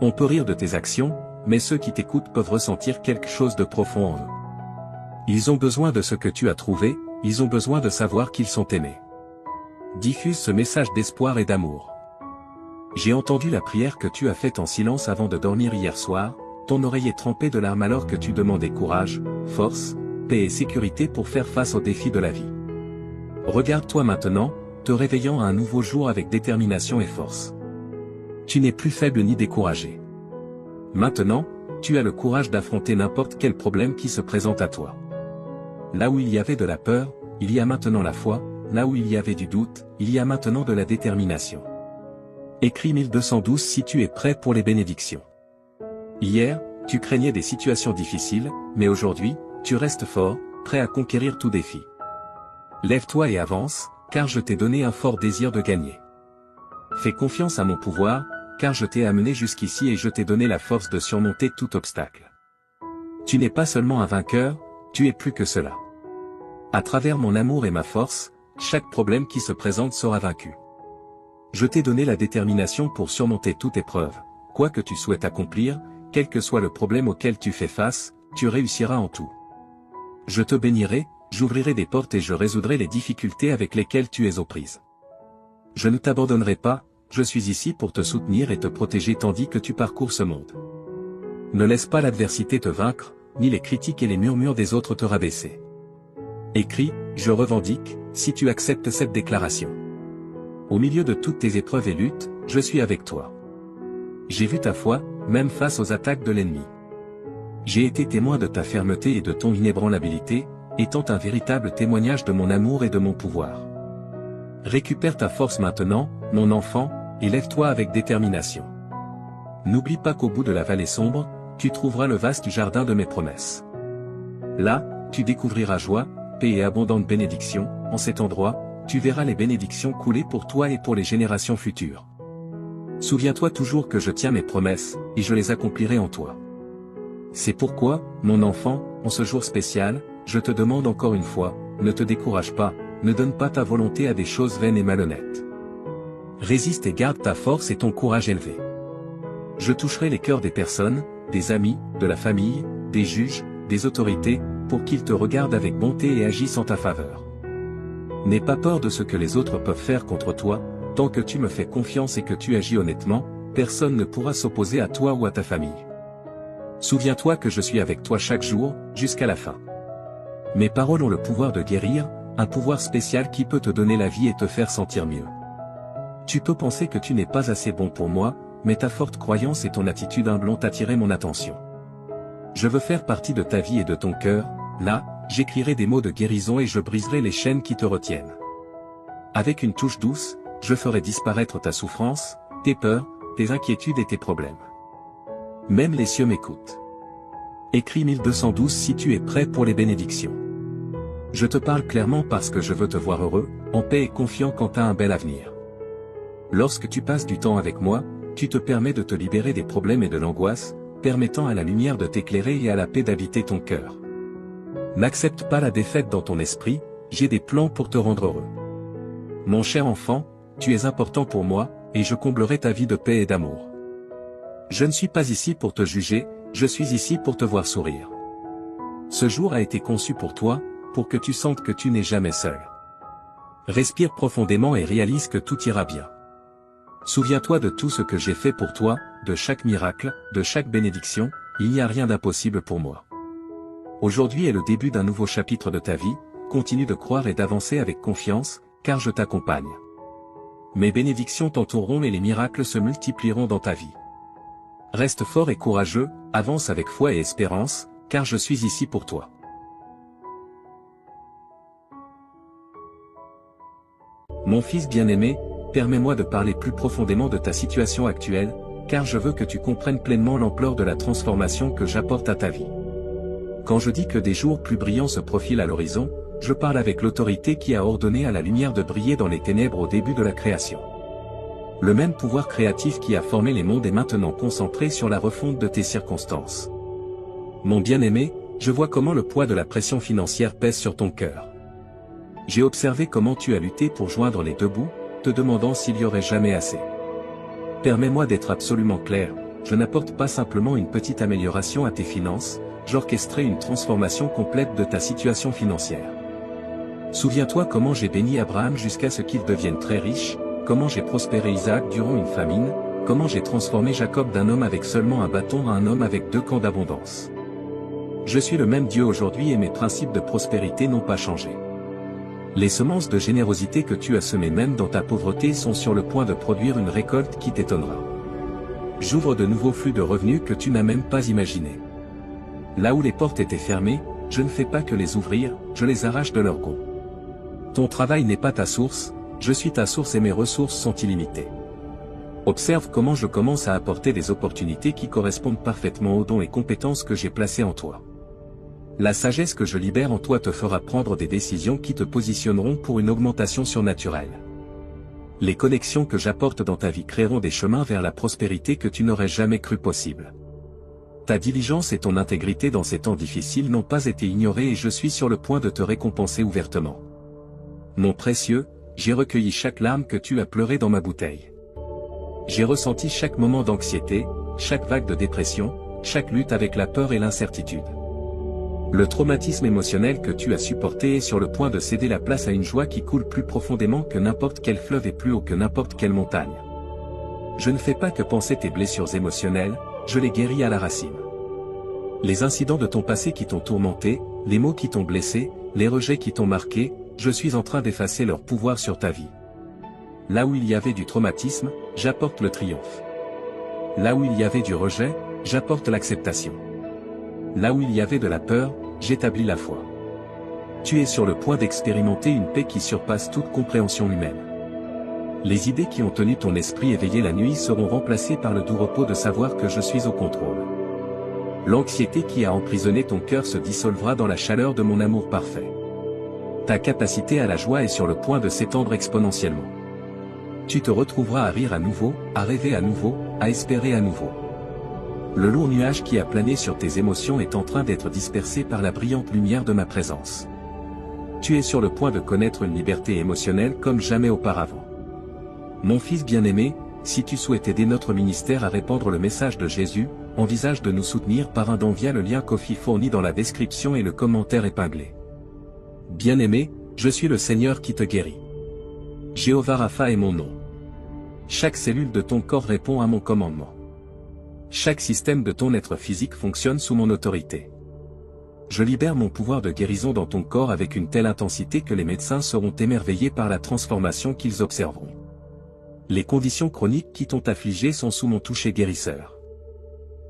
On peut rire de tes actions, mais ceux qui t'écoutent peuvent ressentir quelque chose de profond en eux. Ils ont besoin de ce que tu as trouvé, ils ont besoin de savoir qu'ils sont aimés. Diffuse ce message d'espoir et d'amour. J'ai entendu la prière que tu as faite en silence avant de dormir hier soir, ton oreiller trempé de larmes alors que tu demandais courage, force, paix et sécurité pour faire face aux défis de la vie. Regarde-toi maintenant, te réveillant à un nouveau jour avec détermination et force. Tu n'es plus faible ni découragé. Maintenant, tu as le courage d'affronter n'importe quel problème qui se présente à toi. Là où il y avait de la peur, il y a maintenant la foi, là où il y avait du doute, il y a maintenant de la détermination. Écris 1212 si tu es prêt pour les bénédictions. Hier, tu craignais des situations difficiles, mais aujourd'hui, tu restes fort, prêt à conquérir tout défi. Lève-toi et avance, car je t'ai donné un fort désir de gagner. Fais confiance à mon pouvoir, car je t'ai amené jusqu'ici et je t'ai donné la force de surmonter tout obstacle. Tu n'es pas seulement un vainqueur, tu es plus que cela. À travers mon amour et ma force, chaque problème qui se présente sera vaincu. Je t'ai donné la détermination pour surmonter toute épreuve, quoi que tu souhaites accomplir, quel que soit le problème auquel tu fais face, tu réussiras en tout. Je te bénirai, j'ouvrirai des portes et je résoudrai les difficultés avec lesquelles tu es aux prises. Je ne t'abandonnerai pas, je suis ici pour te soutenir et te protéger tandis que tu parcours ce monde. Ne laisse pas l'adversité te vaincre, ni les critiques et les murmures des autres te rabaisser. Écris, je revendique, si tu acceptes cette déclaration. Au milieu de toutes tes épreuves et luttes, je suis avec toi. J'ai vu ta foi, même face aux attaques de l'ennemi. J'ai été témoin de ta fermeté et de ton inébranlabilité, étant un véritable témoignage de mon amour et de mon pouvoir. Récupère ta force maintenant, mon enfant, et lève-toi avec détermination. N'oublie pas qu'au bout de la vallée sombre, tu trouveras le vaste jardin de mes promesses. Là, tu découvriras joie, paix et abondante bénédiction, en cet endroit, tu verras les bénédictions couler pour toi et pour les générations futures. Souviens-toi toujours que je tiens mes promesses, et je les accomplirai en toi. C'est pourquoi, mon enfant, en ce jour spécial, je te demande encore une fois, ne te décourage pas, ne donne pas ta volonté à des choses vaines et malhonnêtes. Résiste et garde ta force et ton courage élevé. Je toucherai les cœurs des personnes, des amis, de la famille, des juges, des autorités, pour qu'ils te regardent avec bonté et agissent en ta faveur. N'aie pas peur de ce que les autres peuvent faire contre toi, tant que tu me fais confiance et que tu agis honnêtement, personne ne pourra s'opposer à toi ou à ta famille. Souviens-toi que je suis avec toi chaque jour, jusqu'à la fin. Mes paroles ont le pouvoir de guérir, un pouvoir spécial qui peut te donner la vie et te faire sentir mieux. Tu peux penser que tu n'es pas assez bon pour moi, mais ta forte croyance et ton attitude humble ont attiré mon attention. Je veux faire partie de ta vie et de ton cœur, là, j'écrirai des mots de guérison et je briserai les chaînes qui te retiennent. Avec une touche douce, je ferai disparaître ta souffrance, tes peurs, tes inquiétudes et tes problèmes. Même les cieux m'écoutent. Écris 1212 si tu es prêt pour les bénédictions. Je te parle clairement parce que je veux te voir heureux, en paix et confiant quant à un bel avenir. Lorsque tu passes du temps avec moi, tu te permets de te libérer des problèmes et de l'angoisse, permettant à la lumière de t'éclairer et à la paix d'habiter ton cœur. N'accepte pas la défaite dans ton esprit, j'ai des plans pour te rendre heureux. Mon cher enfant, tu es important pour moi, et je comblerai ta vie de paix et d'amour. Je ne suis pas ici pour te juger, je suis ici pour te voir sourire. Ce jour a été conçu pour toi, pour que tu sentes que tu n'es jamais seul. Respire profondément et réalise que tout ira bien. Souviens-toi de tout ce que j'ai fait pour toi, de chaque miracle, de chaque bénédiction, il n'y a rien d'impossible pour moi. Aujourd'hui est le début d'un nouveau chapitre de ta vie, continue de croire et d'avancer avec confiance, car je t'accompagne. Mes bénédictions t'entoureront et les miracles se multiplieront dans ta vie. Reste fort et courageux, avance avec foi et espérance, car je suis ici pour toi. Mon fils bien-aimé, permets-moi de parler plus profondément de ta situation actuelle, car je veux que tu comprennes pleinement l'ampleur de la transformation que j'apporte à ta vie. Quand je dis que des jours plus brillants se profilent à l'horizon, je parle avec l'autorité qui a ordonné à la lumière de briller dans les ténèbres au début de la création. Le même pouvoir créatif qui a formé les mondes est maintenant concentré sur la refonte de tes circonstances. Mon bien-aimé, je vois comment le poids de la pression financière pèse sur ton cœur. J'ai observé comment tu as lutté pour joindre les deux bouts, te demandant s'il y aurait jamais assez. Permets-moi d'être absolument clair, je n'apporte pas simplement une petite amélioration à tes finances, j'orchestrerai une transformation complète de ta situation financière. Souviens-toi comment j'ai béni Abraham jusqu'à ce qu'il devienne très riche, comment j'ai prospéré Isaac durant une famine, comment j'ai transformé Jacob d'un homme avec seulement un bâton à un homme avec 2 camps d'abondance. Je suis le même Dieu aujourd'hui et mes principes de prospérité n'ont pas changé. Les semences de générosité que tu as semées même dans ta pauvreté sont sur le point de produire une récolte qui t'étonnera. J'ouvre de nouveaux flux de revenus que tu n'as même pas imaginés. Là où les portes étaient fermées, je ne fais pas que les ouvrir, je les arrache de leur gonds. Ton travail n'est pas ta source, je suis ta source et mes ressources sont illimitées. Observe comment je commence à apporter des opportunités qui correspondent parfaitement aux dons et compétences que j'ai placés en toi. La sagesse que je libère en toi te fera prendre des décisions qui te positionneront pour une augmentation surnaturelle. Les connexions que j'apporte dans ta vie créeront des chemins vers la prospérité que tu n'aurais jamais cru possible. Ta diligence et ton intégrité dans ces temps difficiles n'ont pas été ignorées et je suis sur le point de te récompenser ouvertement. Mon précieux, j'ai recueilli chaque larme que tu as pleurée dans ma bouteille. J'ai ressenti chaque moment d'anxiété, chaque vague de dépression, chaque lutte avec la peur et l'incertitude. Le traumatisme émotionnel que tu as supporté est sur le point de céder la place à une joie qui coule plus profondément que n'importe quel fleuve et plus haut que n'importe quelle montagne. Je ne fais pas que penser tes blessures émotionnelles, je les guéris à la racine. Les incidents de ton passé qui t'ont tourmenté, les mots qui t'ont blessé, les rejets qui t'ont marqué, je suis en train d'effacer leur pouvoir sur ta vie. Là où il y avait du traumatisme, j'apporte le triomphe. Là où il y avait du rejet, j'apporte l'acceptation. Là où il y avait de la peur, j'établis la foi. Tu es sur le point d'expérimenter une paix qui surpasse toute compréhension humaine. Les idées qui ont tenu ton esprit éveillé la nuit seront remplacées par le doux repos de savoir que je suis au contrôle. L'anxiété qui a emprisonné ton cœur se dissolvera dans la chaleur de mon amour parfait. Ta capacité à la joie est sur le point de s'étendre exponentiellement. Tu te retrouveras à rire à nouveau, à rêver à nouveau, à espérer à nouveau. Le lourd nuage qui a plané sur tes émotions est en train d'être dispersé par la brillante lumière de ma présence. Tu es sur le point de connaître une liberté émotionnelle comme jamais auparavant. Mon fils bien-aimé, si tu souhaites aider notre ministère à répandre le message de Jésus, envisage de nous soutenir par un don via le lien Ko-fi fourni dans la description et le commentaire épinglé. Bien-aimé, je suis le Seigneur qui te guérit. Jéhovah Rapha est mon nom. Chaque cellule de ton corps répond à mon commandement. Chaque système de ton être physique fonctionne sous mon autorité. Je libère mon pouvoir de guérison dans ton corps avec une telle intensité que les médecins seront émerveillés par la transformation qu'ils observeront. Les conditions chroniques qui t'ont affligé sont sous mon toucher guérisseur.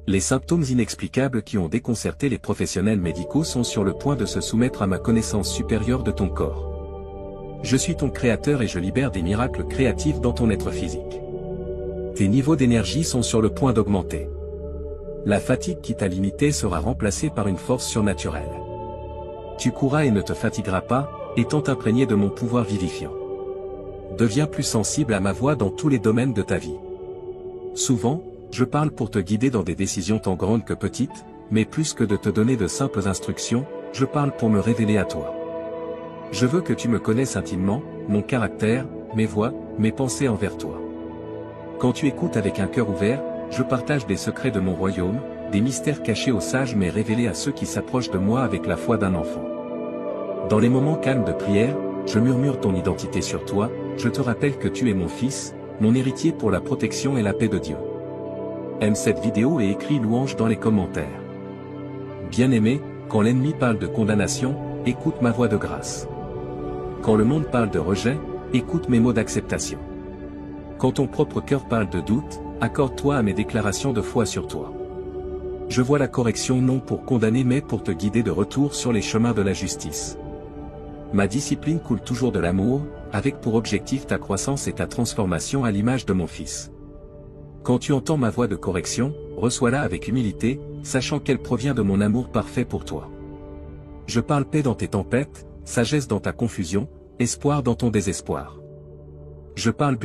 Les symptômes inexplicables qui ont déconcerté les professionnels médicaux sont sur le point de se soumettre à ma connaissance supérieure de ton corps. Je suis ton créateur et je libère des miracles créatifs dans ton être physique. Tes niveaux d'énergie sont sur le point d'augmenter. La fatigue qui t'a limité sera remplacée par une force surnaturelle. Tu courras et ne te fatigueras pas, étant imprégné de mon pouvoir vivifiant. Deviens plus sensible à ma voix dans tous les domaines de ta vie. Souvent, je parle pour te guider dans des décisions tant grandes que petites, mais plus que de te donner de simples instructions, je parle pour me révéler à toi. Je veux que tu me connaisses intimement, mon caractère, mes voies, mes pensées envers toi. Quand tu écoutes avec un cœur ouvert, je partage des secrets de mon royaume, des mystères cachés aux sages mais révélés à ceux qui s'approchent de moi avec la foi d'un enfant. Dans les moments calmes de prière, je murmure ton identité sur toi, je te rappelle que tu es mon fils, mon héritier pour la protection et la paix de Dieu. Aime cette vidéo et écris louange dans les commentaires. Bien-aimé, quand l'ennemi parle de condamnation, écoute ma voix de grâce. Quand le monde parle de rejet, écoute mes mots d'acceptation. Quand ton propre cœur parle de doute, accorde-toi à mes déclarations de foi sur toi. Je vois la correction non pour condamner mais pour te guider de retour sur les chemins de la justice. Ma discipline coule toujours de l'amour, avec pour objectif ta croissance et ta transformation à l'image de mon Fils. Quand tu entends ma voix de correction, reçois-la avec humilité, sachant qu'elle provient de mon amour parfait pour toi. Je parle paix dans tes tempêtes, sagesse dans ta confusion, espoir dans ton désespoir. Je parle